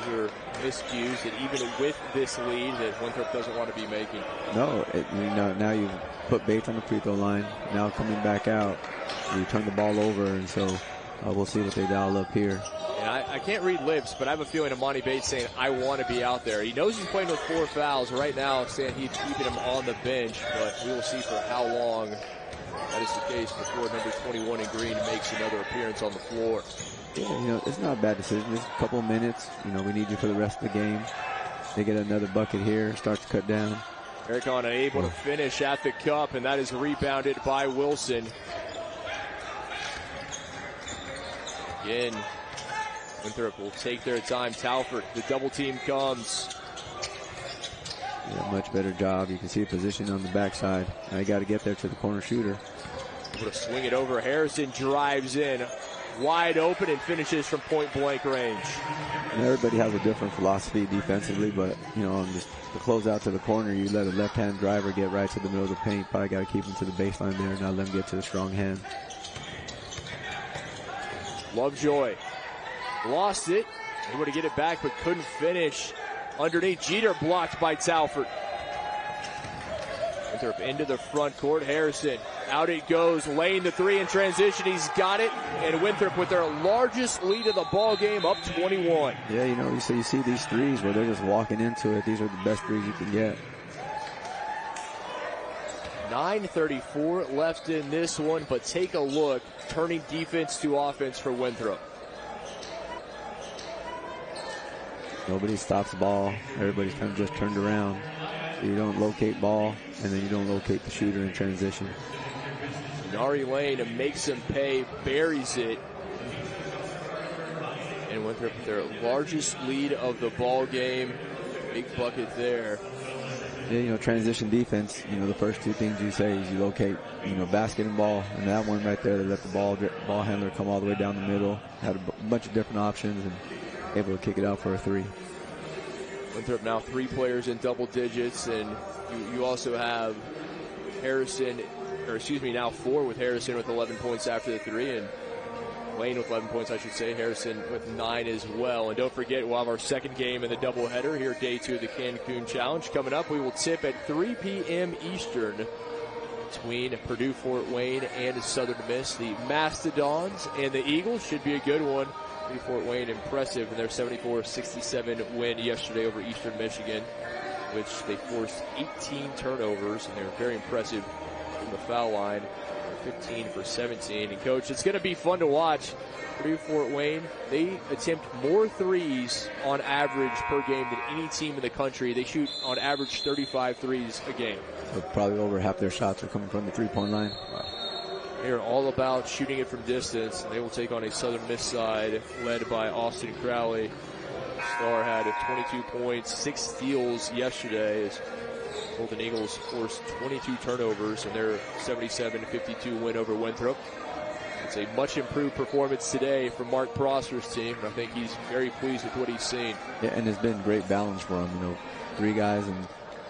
are miscues that even with this lead that Winthrop doesn't want to be making. No, now you put Bates on the free throw line. Now coming back out, you turn the ball over, and so we'll see what they dial up here. And I can't read lips, but I have a feeling of Monty Bates saying, I want to be out there. He knows he's playing with 4 fouls. Right now, Sanheed's keeping him on the bench, but we will see for how long that is the case before number 21 in green makes another appearance on the floor. Yeah, it's not a bad decision. Just a couple of minutes. We need you for the rest of the game. They get another bucket here, start to cut down. Eric on able to finish at the cup, and that is rebounded by Wilson. Again, Winthrop will take their time. Talford, the double team comes. Yeah, much better job. You can see a position on the backside. Now you got to get there to the corner shooter. Able to swing it over. Harrison drives in. Wide open and finishes from point-blank range. And everybody has a different philosophy defensively, but, on just the close out to the corner, you let a left-hand driver get right to the middle of the paint. Probably got to keep him to the baseline there, not let him get to the strong hand. Lovejoy lost it. Able to get it back, but couldn't finish. Underneath, Jeter blocked by Talford. Winthrop into the front court. Harrison, out it goes, laying the 3 in transition. He's got it, and Winthrop with their largest lead of the ball game, up 21. Yeah, so you see these threes where they're just walking into it. These are the best threes you can get. 9:34 left in this one, but take a look, turning defense to offense for Winthrop. Nobody stops the ball. Everybody's kind of just turned around. So you don't locate ball, and then you don't locate the shooter in transition. Nari Lane makes him pay, buries it. And Winthrop, their largest lead of the ball game. Big bucket there. transition defense, the first two things you say is you locate, basket and ball. And that one right there, they let the ball handler come all the way down the middle. Had a bunch of different options and able to kick it out for a three. Winthrop now 3 players in double digits, and you also have now 4 with Harrison with 11 points after the three, and Wayne with 11 points, I should say. Harrison with 9 as well. And don't forget, we'll have our second game in the doubleheader here, day 2 of the Cancun Challenge. Coming up, we will tip at 3 p.m. Eastern between Purdue Fort Wayne and Southern Miss. The Mastodons and the Eagles should be a good one. Purdue Fort Wayne impressive in their 74-67 win yesterday over Eastern Michigan, which they forced 18 turnovers, and they were very impressive from the foul line. 15 for 17. And Coach, it's going to be fun to watch. Purdue Fort Wayne, they attempt more threes on average per game than any team in the country. They shoot on average 35 threes a game. So probably over half their shots are coming from the three-point line. Wow. They're all about shooting it from distance, and they will take on a Southern Miss side led by Austin Crowley. Star had 22 points, 6 steals yesterday as Golden Eagles forced 22 turnovers in their 77-52 win over Winthrop. It's a much improved performance today from Mark Prosser's team. I think he's very pleased with what he's seen. Yeah, and it's been great balance for him. 3 guys in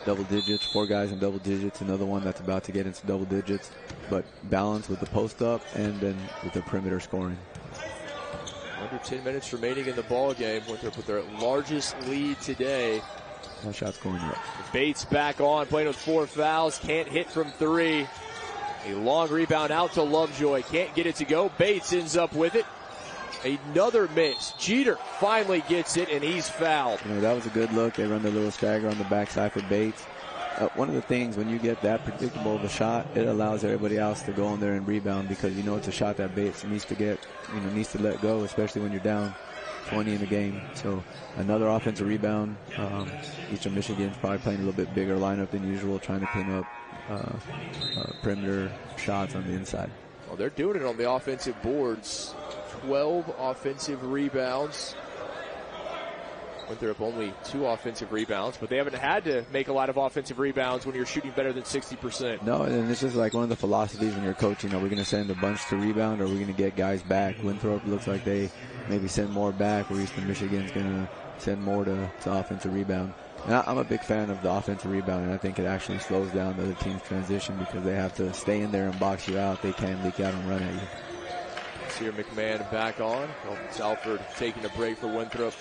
double digits, 4 guys in double digits, another one that's about to get into double digits, but balance with the post up and then with the perimeter scoring. Under 10 minutes remaining in the ball game. Winthrop with their largest lead today. No shots going up. Bates back on, playing with 4 fouls. Can't hit from 3. A long rebound out to Lovejoy. Can't get it to go. Bates ends up with it. Another miss. Jeter finally gets it, and he's fouled. That was a good look. They run the little stagger on the backside for Bates. One of the things, when you get that predictable of a shot, it allows everybody else to go in there and rebound, because it's a shot that Bates needs to get, needs to let go, especially when you're down 20 in the game. So another offensive rebound. Eastern Michigan's probably playing a little bit bigger lineup than usual, trying to clean up perimeter shots on the inside. Well, they're doing it on the offensive boards. 12 offensive rebounds. Winthrop only 2 offensive rebounds, but they haven't had to make a lot of offensive rebounds when you're shooting better than 60%. No, and it's just like one of the philosophies when you're coaching. Are we going to send a bunch to rebound, or are we going to get guys back? Winthrop looks like they maybe send more back, where Eastern Michigan's going to send more to offensive rebound. And I'm a big fan of the offensive rebound, and I think it actually slows down the other team's transition, because they have to stay in there and box you out. They can't leak out and run at you. Sear McMahon back on. Elton Salford taking a break for Winthrop.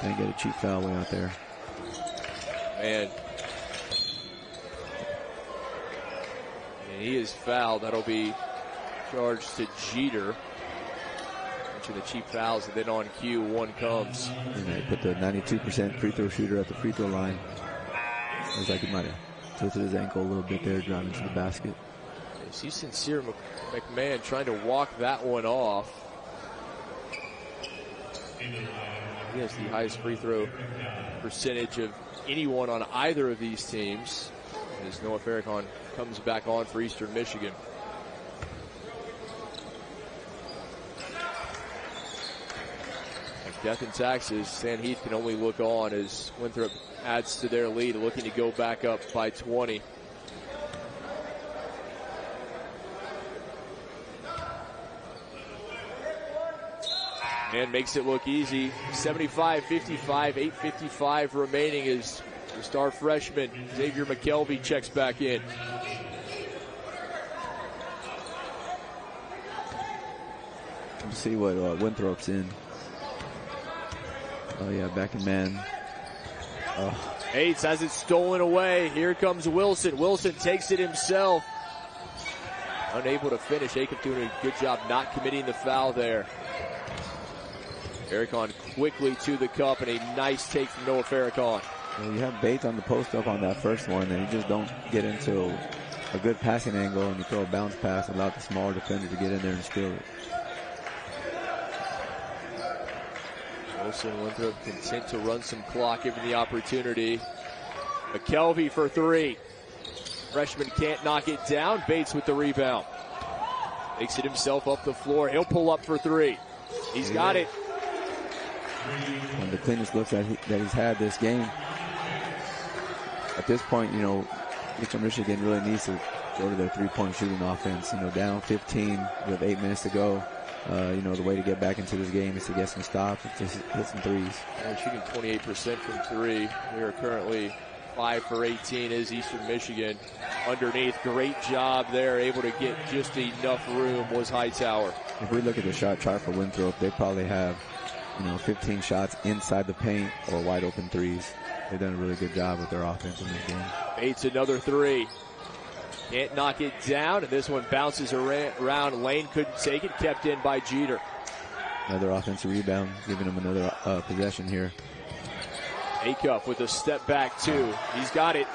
Can't get a cheap foul way out there. Man. And he is fouled. That'll be charged to Jeter. Mention the cheap fouls, and then on cue, one comes. And they put the 92% free throw shooter at the free throw line. Looks like he might have tilted his ankle a little bit there, driving to the basket. You see Sincere McMahon trying to walk that one off. He has the highest free throw percentage of anyone on either of these teams, as Noah Farrakhan comes back on for Eastern Michigan. Like death and taxes, San Heath can only look on as Winthrop adds to their lead, looking to go back up by 20. And makes it look easy. 75-55, 8:55 remaining as the star freshman Xavier McKelvey checks back in. Let's see what Winthrop's in. Oh yeah, back in man. Oh. Bates has it stolen away. Here comes Wilson. Wilson takes it himself. Unable to finish. Acuff doing a good job not committing the foul there. Farrakhan quickly to the cup, and a nice take from Noah Farrakhan. Well, you have Bates on the post up on that first one, and you just don't get into a good passing angle, and you throw a bounce pass and allow the smaller defender to get in there and steal it. Wilson, Winthrop content to run some clock given the opportunity. McKelvey for 3. Freshman can't knock it down. Bates with the rebound. Makes it himself up the floor. He'll pull up for 3. He's got it. One of the cleanest looks that he's had this game. at this point, you know, Eastern Michigan really needs to go to their three-point shooting offense. You know, down 15 with 8 minutes to go. You know, the way to get back into this game is to get some stops and just hit some threes. They're shooting 28% from three. We are currently 5 for 18 is Eastern Michigan. Underneath, great job there, able to get just enough room was Hightower. If we look at the shot chart for Winthrop, they probably have, you know, 15 shots inside the paint or wide open threes. They've done a really good job with their offense in this game. Bates another three. Can't knock it down, and this one bounces around. Lane couldn't take it, kept in by Jeter. Another offensive rebound, giving him another possession here. Acuff with a step back two. He's got it.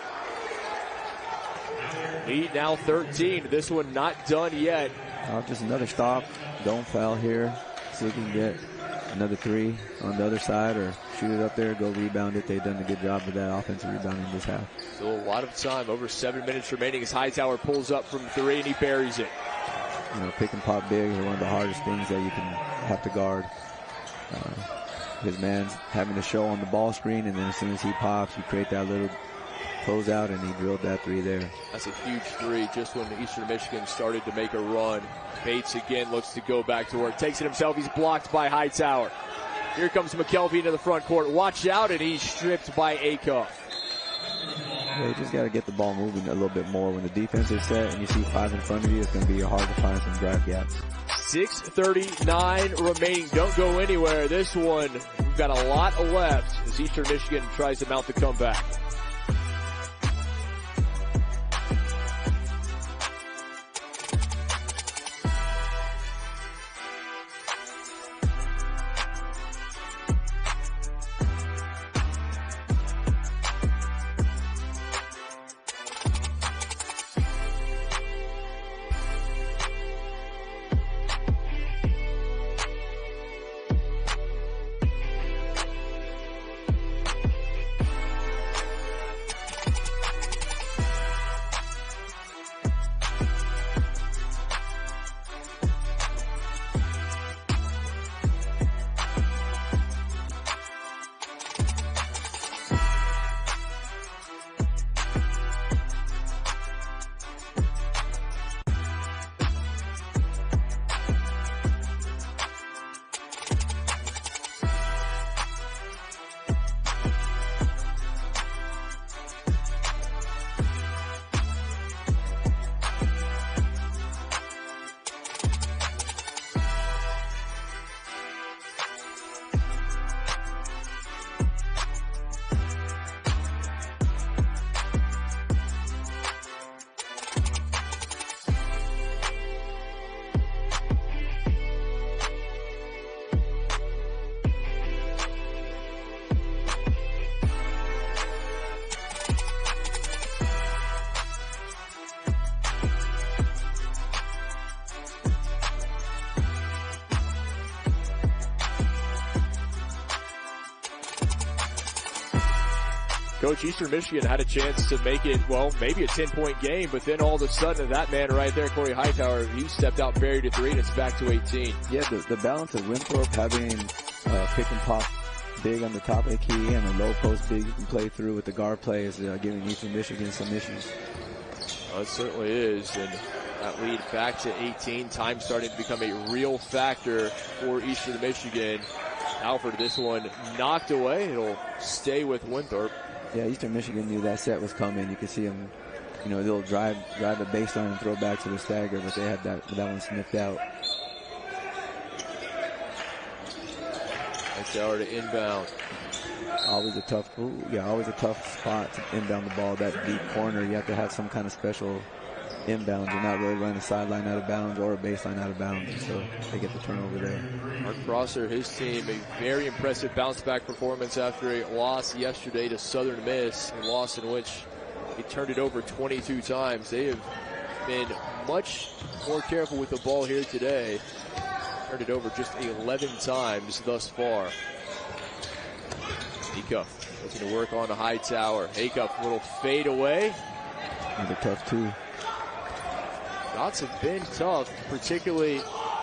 Lead now 13. This one not done yet. Just another stop. Don't foul here. See if we can get another three on the other side or shoot it up there, go rebound it. They've done a good job with that offensive rebounding this half. Still a lot of time, over 7 minutes remaining as Hightower pulls up from three and he buries it. You know, pick and pop bigs are one of the hardest things that you can have to guard. His man's having to show on the ball screen, and then as soon as he pops, you create that little closeout, and he drilled that three there. That's a huge three just when Eastern Michigan started to make a run. Bates again looks to go back to work. Takes it himself. He's blocked by Hightower. Here comes McKelvey into the front court. Watch out, and he's stripped by Acuff. Yeah, you just got to get the ball moving a little bit more. When the defense is set and you see 5 in front of you, it's going to be hard to find some drive gaps. 6:39 remaining. Don't go anywhere. This one, we've got a lot left as Eastern Michigan tries to mount the comeback. Coach, Eastern Michigan had a chance to make it, well, maybe a 10-point game, but then all of a sudden that man right there, Corey Hightower, he stepped out, buried a three, and it's back to 18. Yeah, the balance of Winthrop having pick and pop big on the top of the key and a low post big you can play through with the guard play is giving Eastern Michigan some issues. Well, it certainly is, and that lead back to 18. Time starting to become a real factor for Eastern Michigan. Alford, this one knocked away. It'll stay with Winthrop. Yeah, Eastern Michigan knew that set was coming. You could see them, you know, they'll drive the baseline and throw back to the stagger, but they had that one sniffed out. Hightower to inbound. Always a tough spot to inbound the ball. That deep corner, you have to have some kind of special inbound. You're not really running a sideline out of bounds or a baseline out of bounds, so they get the turnover there. Mark Prosser, his team, a very impressive bounce-back performance after a loss yesterday to Southern Miss, a loss in which he turned it over 22 times. They have been much more careful with the ball here today. Turned it over just 11 times thus far. Acuff looking to work on the Hightower. Acuff, a little fade away. And a tough two. Shots have been tough, particularly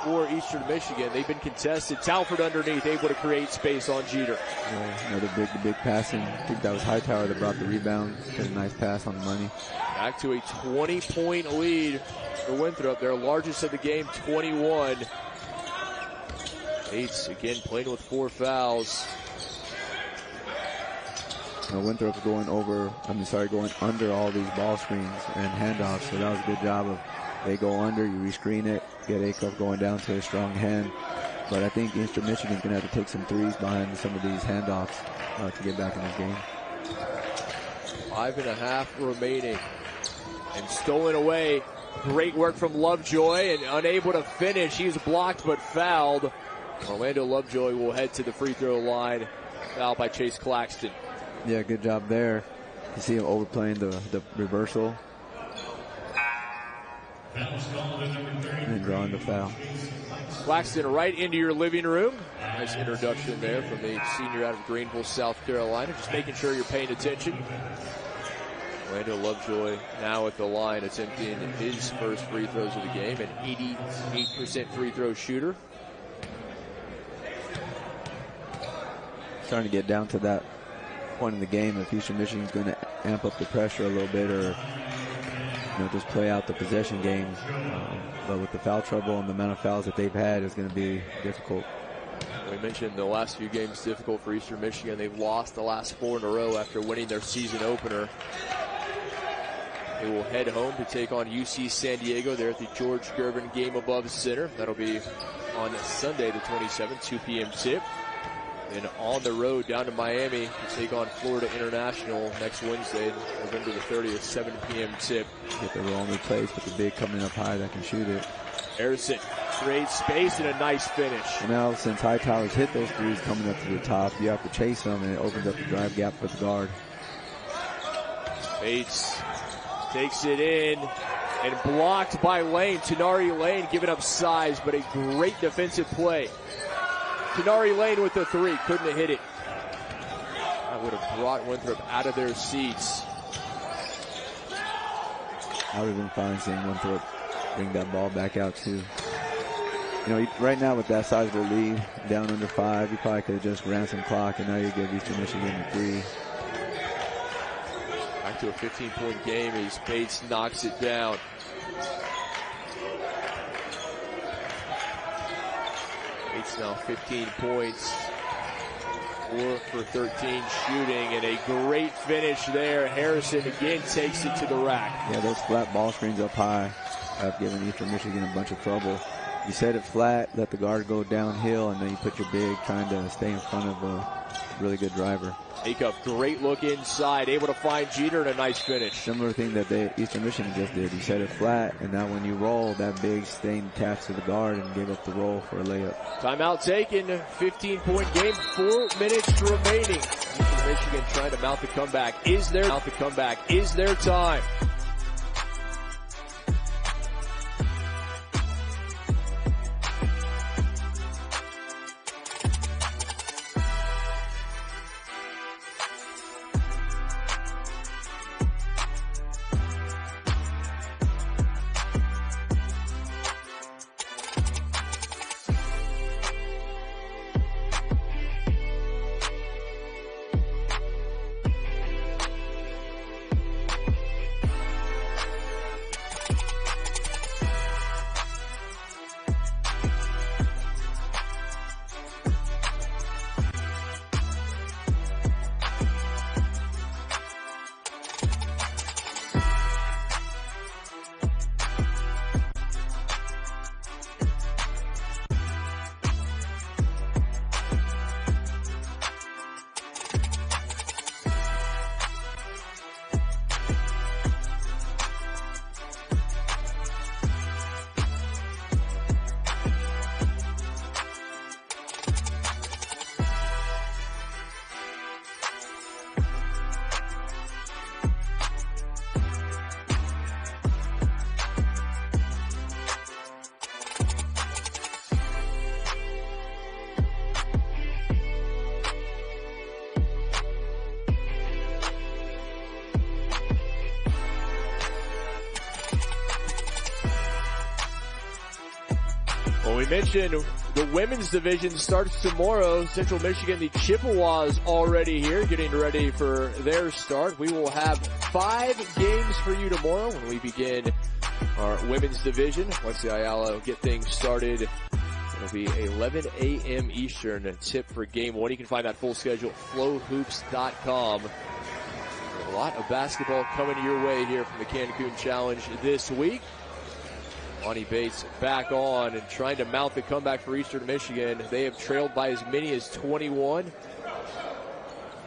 for Eastern Michigan. They've been contested. Talford underneath, able to create space on Jeter. Yeah, another big passing. I think that was Hightower that brought the rebound. Did a nice pass on the money. Back to a 20-point lead for Winthrop. Their largest of the game, 21. Bates again playing with 4 fouls. Winthrop going under all these ball screens and handoffs. So that was a good job of, they go under, you rescreen it, get Acuff going down to a strong hand. But I think Eastern Michigan's going to have to take some threes behind some of these handoffs to get back in this game. 5.5 remaining. And stolen away. Great work from Lovejoy and unable to finish. He was blocked but fouled. Orlando Lovejoy will head to the free throw line. Fouled by Chase Claxton. Yeah, good job there. You see him overplaying the reversal. And drawing the foul. Claxton right into your living room. Nice introduction there from the senior out of Greenville, South Carolina. Just making sure you're paying attention. Orlando Lovejoy now at the line, attempting his first free throws of the game, an 88% free throw shooter. Starting to get down to that point in the game if Eastern Michigan's going to amp up the pressure a little bit, or just play out the possession games. But with the foul trouble and the amount of fouls that they've had, it's going to be difficult. We mentioned the last few games difficult for Eastern Michigan. They've lost the last 4 in a row after winning their season opener. They will head home to take on UC San Diego. They're at the George Gervin Game Above Center. That'll be on Sunday the 27th, 2 p.m. tip. And on the road down to Miami to take on Florida International next Wednesday, November the 30th, 7 p.m. tip. Get the roll in place with the big coming up high that can shoot it. Harrison creates space and a nice finish. And now since Hightower's hit those threes coming up to the top, you have to chase them, and it opens up the drive gap for the guard. Bates takes it in and blocked by Lane. Tenari Lane giving up size, but a great defensive play. Tenari Lane with the 3, couldn't have hit it. That would have brought Winthrop out of their seats. I would have been fine seeing Winthrop bring that ball back out too. Right now with that sizable lead, down under 5, you probably could have just ran some clock, and now you give Eastern Michigan a 3. Back to a 15-point game as Bates knocks it down. Bates now 15 points, 4 for 13 shooting, and a great finish there. Harrison again takes it to the rack. Yeah, those flat ball screens up high have given Eastern Michigan a bunch of trouble. You set it flat, let the guard go downhill, and then you put your big trying to stay in front of a really good driver. Acuff, great look inside, able to find Jeter, and a nice finish. Similar thing that Eastern Michigan just did. You set it flat, and now when you roll, that big staying attached to the guard and gave up the roll for a layup. Timeout taken, 15-point game, 4 minutes remaining. Eastern Michigan trying to mount the comeback. Is their time? Well, we mentioned the women's division starts tomorrow. Central Michigan, the Chippewas already here, getting ready for their start. We will have 5 games for you tomorrow when we begin our women's division. Once the Ayala get things started, it'll be 11 a.m. Eastern tip for game 1. You can find that full schedule at flowhoops.com. A lot of basketball coming your way here from the Cancun Challenge this week. Monty Bates back on and trying to mount the comeback for Eastern Michigan. They have trailed by as many as 21.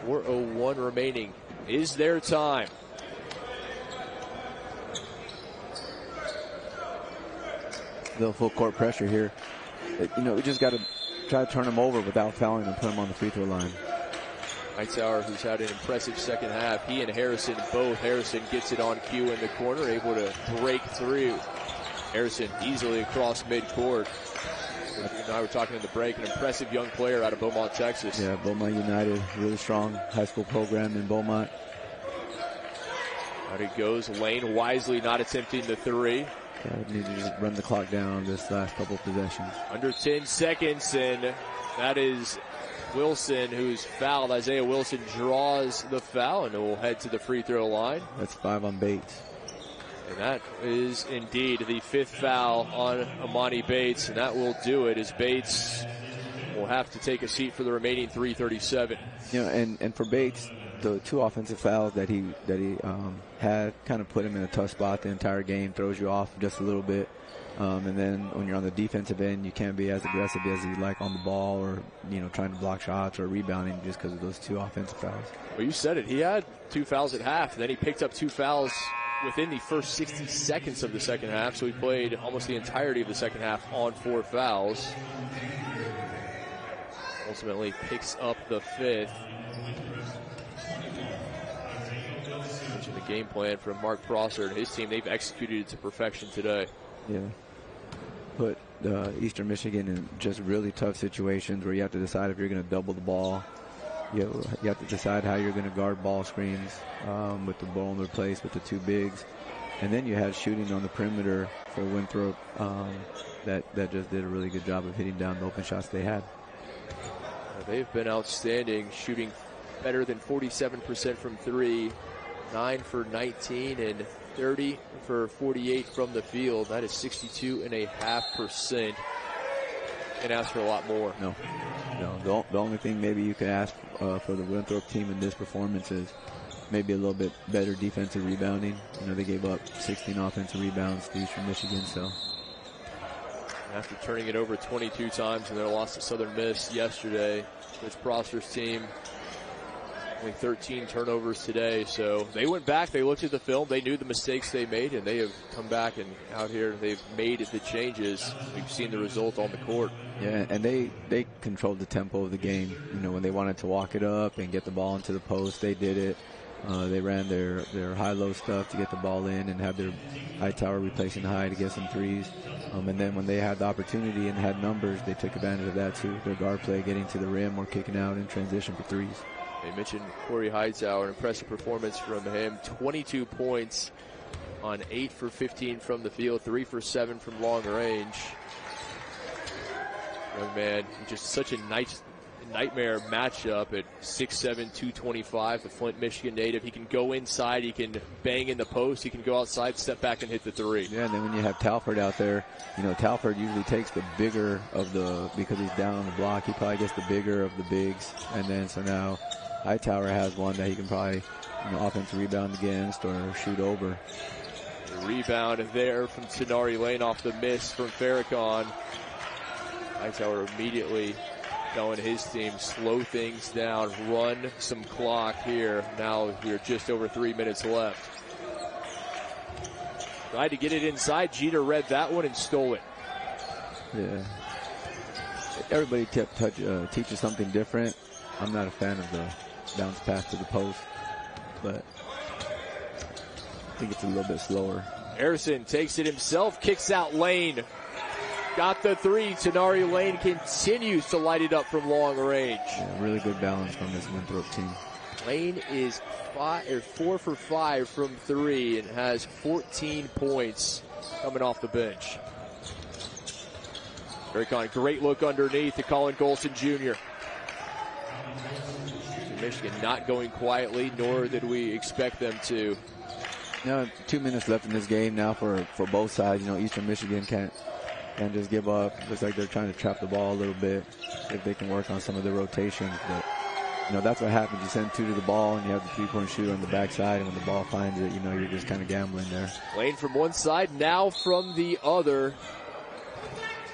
4:01 remaining. Is their time. Little full court pressure here. We just got to try to turn them over without fouling and put them on the free throw line. Hightower, who's had an impressive second half. He and Harrison both. Harrison gets it on cue in the corner, able to break through. Harrison easily across midcourt. You and I were talking in the break, an impressive young player out of Beaumont, Texas. Yeah, Beaumont United, really strong high school program in Beaumont. Out it goes. Lane wisely not attempting the three. Yeah, need to just run the clock down on this last couple of possessions. Under 10 seconds, and that is Wilson who's fouled. Isaiah Wilson draws the foul and will head to the free throw line. That's 5 on Bates. And that is indeed the 5th foul on Amani Bates, and that will do it as Bates will have to take a seat for the remaining 3:37. And for Bates, the 2 offensive fouls that he had kind of put him in a tough spot the entire game, throws you off just a little bit. And then when you're on the defensive end, you can't be as aggressive as you like on the ball or, trying to block shots or rebounding just because of those 2 offensive fouls. Well, you said it. He had 2 fouls at half, and then he picked up 2 fouls within the first 60 seconds of the second half, so he played almost the entirety of the second half on 4 fouls. Ultimately picks up the 5th. Mentioned the game plan from Mark Prosser and his team. They've executed it to perfection today. Yeah. Put Eastern Michigan in just really tough situations where you have to decide if you're going to double the ball. You have to decide how you're going to guard ball screens with the ball in their place with the 2 bigs. And then you had shooting on the perimeter for Winthrop that just did a really good job of hitting down the open shots they had. They've been outstanding, shooting better than 47% from 3, 9 for 19, and 30 for 48 from the field. That is 62.5%. And ask for a lot more. No. The only thing maybe you could ask for the Winthrop team in this performance is maybe a little bit better defensive rebounding. They gave up 16 offensive rebounds to Eastern Michigan, so. After turning it over 22 times in their loss to Southern Miss yesterday, Coach Prosser's team only 13 turnovers today. So they went back, they looked at the film, they knew the mistakes they made, and they have come back and out here they've made the changes. We've seen the result on the court. Yeah, and they controlled the tempo of the game. When they wanted to walk it up and get the ball into the post, they did it. They ran their high-low stuff to get the ball in and have their high tower replacing high to get some threes. And then when they had the opportunity and had numbers, they took advantage of that too. Their guard play, getting to the rim or kicking out in transition for threes. They mentioned Corey Hightower, an impressive performance from him. 22 points on 8 for 15 from the field, 3 for 7 from long range. Young man, just such a nightmare matchup at 6'7", 225, the Flint, Michigan native. He can go inside, he can bang in the post, he can go outside, step back and hit the 3. Yeah, and then when you have Talford out there, Talford usually takes the bigger of because he's down on the block, he probably gets the bigger of the bigs. And then so now Hightower has one that he can probably offensive rebound against or shoot over. The rebound there from Tenari Lane off the miss from Farrakhan. Hightower immediately telling his team, slow things down, run some clock here. Now we're just over 3 minutes left. Tried to get it inside. Jeter read that one and stole it. Yeah. Everybody teaches something different. I'm not a fan of the bounce pass to the post, but I think it's a little bit slower. Harrison takes it himself, kicks out Lane. Got the 3. Tenari Lane continues to light it up from long range. Yeah, really good balance from this Winthrop team. Lane is 4 for 5 from 3 and has 14 points coming off the bench. Very kind. Great look underneath to Colin Colson Jr. Michigan not going quietly, nor did we expect them to. 2 minutes left in this game now for both sides. Eastern Michigan can't just give up. Looks like they're trying to trap the ball a little bit if they can work on some of the rotations. But, that's what happens. You send 2 to the ball, and you have the three-point shooter on the backside, and when the ball finds it, you're just kind of gambling there. Lane from one side, now from the other.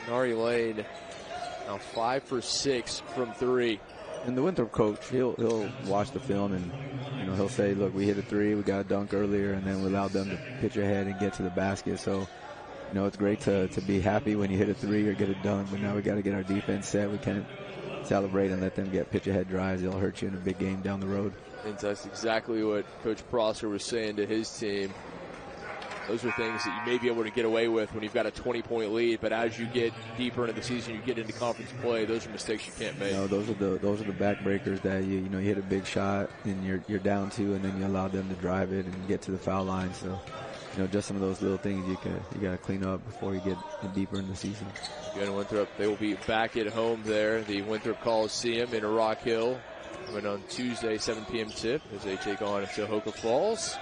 Nari Lane now 5 for 6 from 3. And the Winthrop coach, he'll watch the film and, he'll say, look, we hit a 3, we got a dunk earlier, and then we allowed them to pitch ahead and get to the basket. So, it's great to be happy when you hit a 3 or get a dunk, but now we got to get our defense set. We can't celebrate and let them get pitch ahead drives. They'll hurt you in a big game down the road. And that's exactly what Coach Prosser was saying to his team. Those are things that you may be able to get away with when you've got a 20-point lead, but as you get deeper into the season, you get into conference play, those are mistakes you can't make. Those are the backbreakers that you hit a big shot and you're down 2, and then you allow them to drive it and get to the foul line. So, just some of those little things you got to clean up before you get deeper in the season. Again, Winthrop, they will be back at home there, the Winthrop Coliseum in Rock Hill, coming on Tuesday, 7 p.m. tip as they take on Tohoka Falls.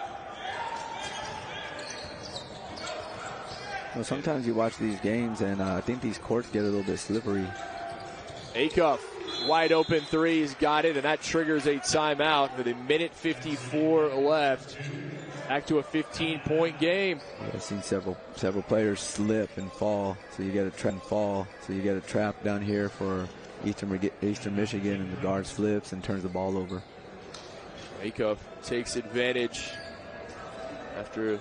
Sometimes you watch these games, and I think these courts get a little bit slippery. Acuff, wide open 3, he's got it, and that triggers a timeout with a minute 54 left. Back to a 15-point game. I've seen several players slip and fall, so you got to try and fall. So you got a trap down here for Eastern Michigan, and the guard slips and turns the ball over. Acuff takes advantage after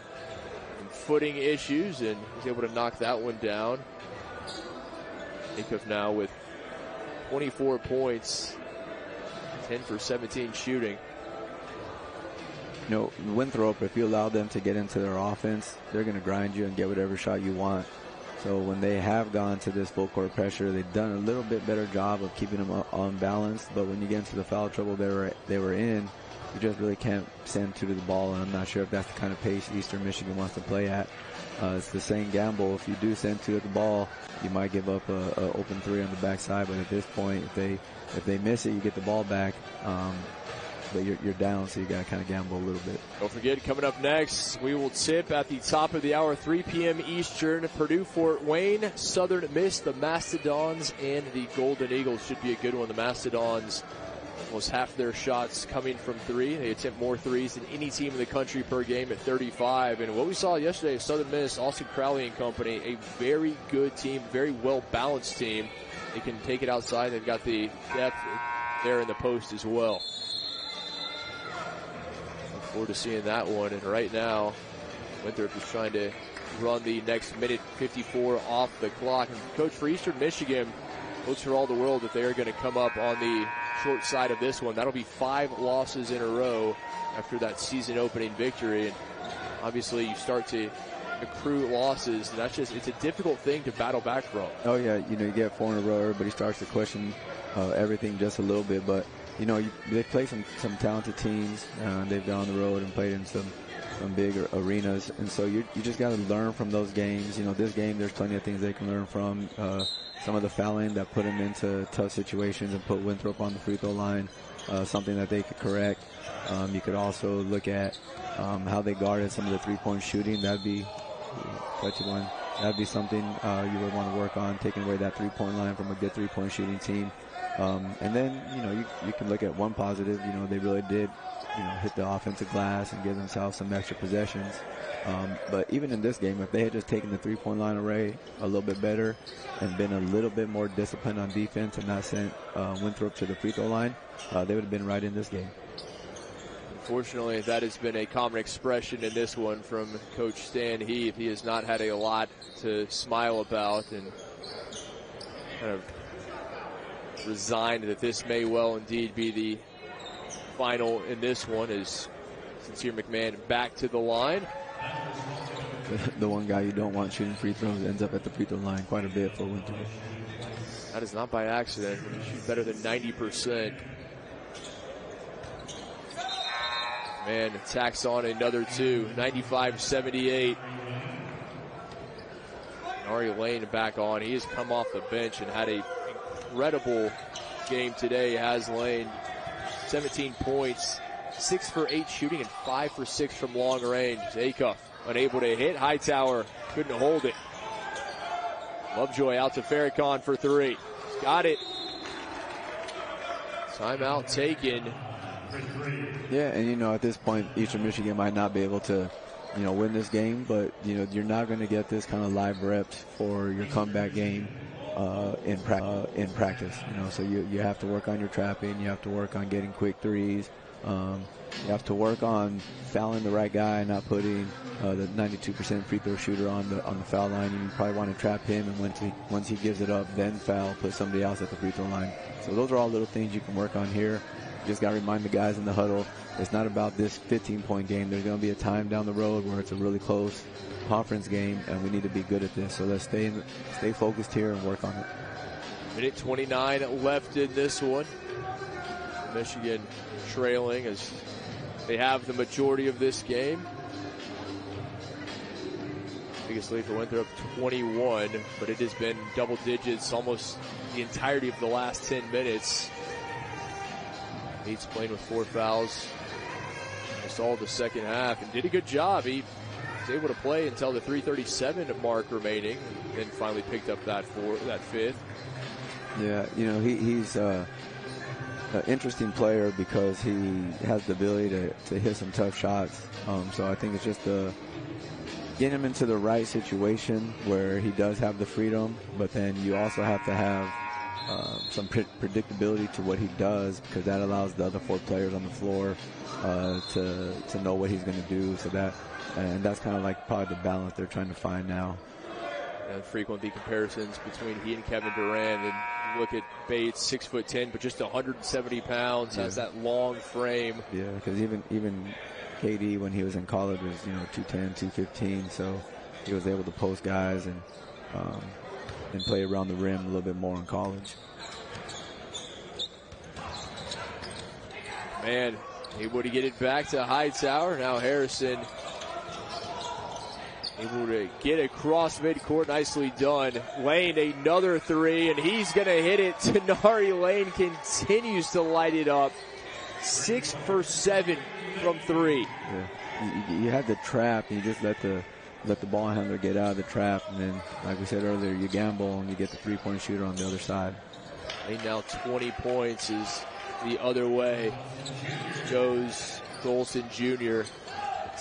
footing issues, and he's able to knock that one down. Acuff now with 24 points, 10 for 17 shooting. Winthrop, if you allow them to get into their offense, they're going to grind you and get whatever shot you want. So when they have gone to this full court pressure, they've done a little bit better job of keeping them on balance. But when you get into the foul trouble they were in, you just really can't send 2 to the ball, and I'm not sure if that's the kind of pace Eastern Michigan wants to play at. It's the same gamble. If you do send 2 at the ball, you might give up a open 3 on the backside. But at this point, if they miss it, you get the ball back. But you're down, so you got to kind of gamble a little bit. Don't forget, coming up next, we will tip at the top of the hour, 3 p.m. Eastern. Purdue, Fort Wayne, Southern Miss, the Mastodons, and the Golden Eagles. Should be a good one. The Mastodons, almost half their shots coming from 3. They attempt more 3s than any team in the country per game at 35. And what we saw yesterday, Southern Miss, Austin Crowley and company, a very good team, very well-balanced team. They can take it outside. They've got the depth there in the post as well. Look forward to seeing that one. And right now, Winthrop is trying to run the next minute 54 off the clock. And coach for Eastern Michigan hopes for all the world that they are going to come up on the short side of this one. That'll be 5 losses in a row after that season opening victory. And obviously you start to accrue losses, and it's a difficult thing to battle back from. Oh yeah, you get 4 in a row, everybody starts to question everything just a little bit, but they play some talented teams. They've gone on the road and played in some big arenas, and so you just got to learn from those games. This game, there's plenty of things they can learn from. Some of the fouling that put them into tough situations and put Winthrop on the free throw line, something that they could correct. You could also look at how they guarded some of the three-point shooting. That'd be That'd be something you would want to work on, taking away that three-point line from a good three-point shooting team. And then, you can look at one positive. They really did, hit the offensive glass and give themselves some extra possessions. But even in this game, if they had just taken the three-point line array a little bit better and been a little bit more disciplined on defense and not sent Winthrop to the free throw line, they would have been right in this game. Unfortunately, that has been a common expression in this one from Coach Stan Heath. He has not had a lot to smile about and kind of resigned that this may well indeed be the final in this one, as Sincere McMahon back to the line. The one guy you don't want shooting free throws ends up at the free throw line quite a bit for Winthrop. That is not by accident. When you shoot better than 90%. Man, tacks on another two. 95-78. Ari Denari Lane back on. He has come off the bench and had an incredible game today. Has Lane 17 points, 6 for 8 shooting, and 5 for 6 from long range. Acuff unable to hit. Hightower couldn't hold it. Lovejoy out to Farrakhan for 3. Got it. Timeout taken. Yeah, and at this point, Eastern Michigan might not be able to, win this game, but you're not going to get this kind of live reps for your comeback game in practice. So you have to work on your trapping. You have to work on getting quick threes. You have to work on fouling the right guy, not putting the 92% free throw shooter on the foul line. You probably want to trap him, and once he gives it up, then foul, put somebody else at the free throw line. So those are all little things you can work on here. You just got to remind the guys in the huddle, it's not about this 15-point game. There's going to be a time down the road where it's a really close conference game, and we need to be good at this. So let's stay focused here and work on it. Minute 29 left in this one. Michigan trailing as they have the majority of this game. Biggest lead for Winthrop, 21, but it has been double digits almost the entirety of the last 10 minutes. He's playing with 4 fouls almost all the second half and did a good job. He was able to play until the 3:37 mark remaining, and then finally picked up that 5th. Yeah, he's an interesting player because he has the ability to hit some tough shots. So I think it's just getting him into the right situation where he does have the freedom, but then you also have to have some predictability to what he does, because that allows the other 4 players on the floor to know what he's going to do. So that's kind of like probably the balance they're trying to find now. And frequently comparisons between he and Kevin Durant, and you look at Bates, 6'10", but just 170 pounds, has that long frame. Yeah, because even KD when he was in college was 210, 215, so he was able to post guys and play around the rim a little bit more in college. Man, able to get it back to Hightower. Now Harrison able to get across midcourt. Nicely done. Lane, another 3, and he's going to hit it. Denari Lane continues to light it up. 6 for 7 from 3. Yeah. You have the trap, and you just let the ball handler get out of the trap, and then, like we said earlier, you gamble and you get the 3-point shooter on the other side. And now 20 points is the other way. Goes Golson Jr.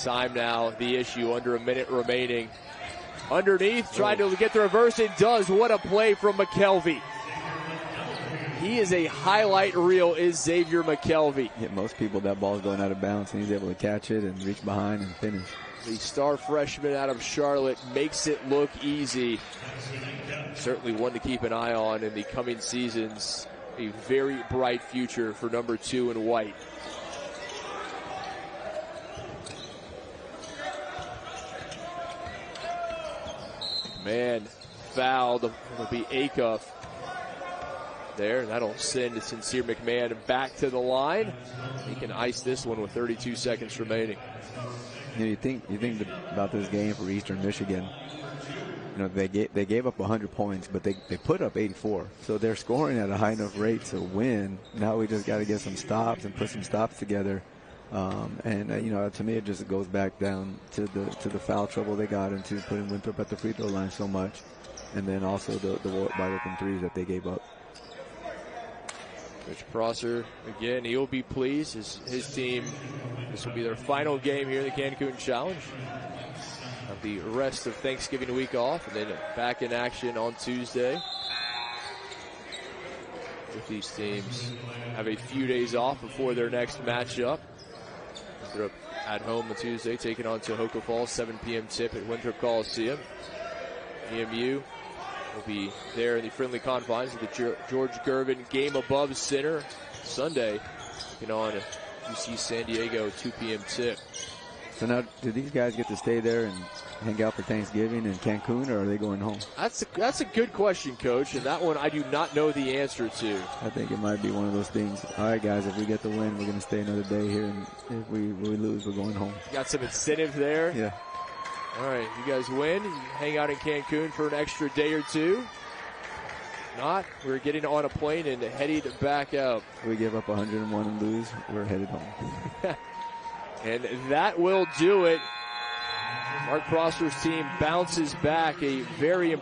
Time now, the issue, under a minute remaining. Underneath, trying to get the reverse. It does. What a play from McKelvey. He is a highlight reel, is Xavier McKelvey. Yeah, most people, that ball's going out of bounds, and he's able to catch it and reach behind and finish. The star freshman out of Charlotte makes it look easy. Certainly one to keep an eye on in the coming seasons. A very bright future for number 2 in white. Man, fouled. It'll be Acuff there. That'll send Sincere McMahon back to the line. He can ice this one with 32 seconds remaining. You think about this game for Eastern Michigan. They gave up 100 points, but they put up 84. So they're scoring at a high enough rate to win. Now we just got to get some stops and put some stops together. To me, it just goes back down to the foul trouble they got into, putting Winthrop at the free throw line so much, and then also the wide open threes that they gave up. Coach Prosser, again, he'll be pleased. His team, this will be their final game here in the Cancun Challenge. Have the rest of Thanksgiving week off, and then back in action on Tuesday. With these teams have a few days off before their next matchup. Winthrop at home on Tuesday, taking on Tohoku Falls, 7 p.m. tip at Winthrop Coliseum. EMU will be there in the friendly confines of the George Gervin Game Above Center Sunday, taking on UC San Diego, 2 p.m. tip. So now, do these guys get to stay there and hang out for Thanksgiving in Cancun, or are they going home? That's a good question, Coach, and that one I do not know the answer to. I think it might be one of those things. All right, guys, if we get the win, we're going to stay another day here, and if we lose, we're going home. Got some incentive there. Yeah. All right, you guys win. You hang out in Cancun for an extra day or two. Not, we're getting on a plane and headed back out. We give up 101 and lose. We're headed home. And that will do it. Mark Prosper's team bounces back. A very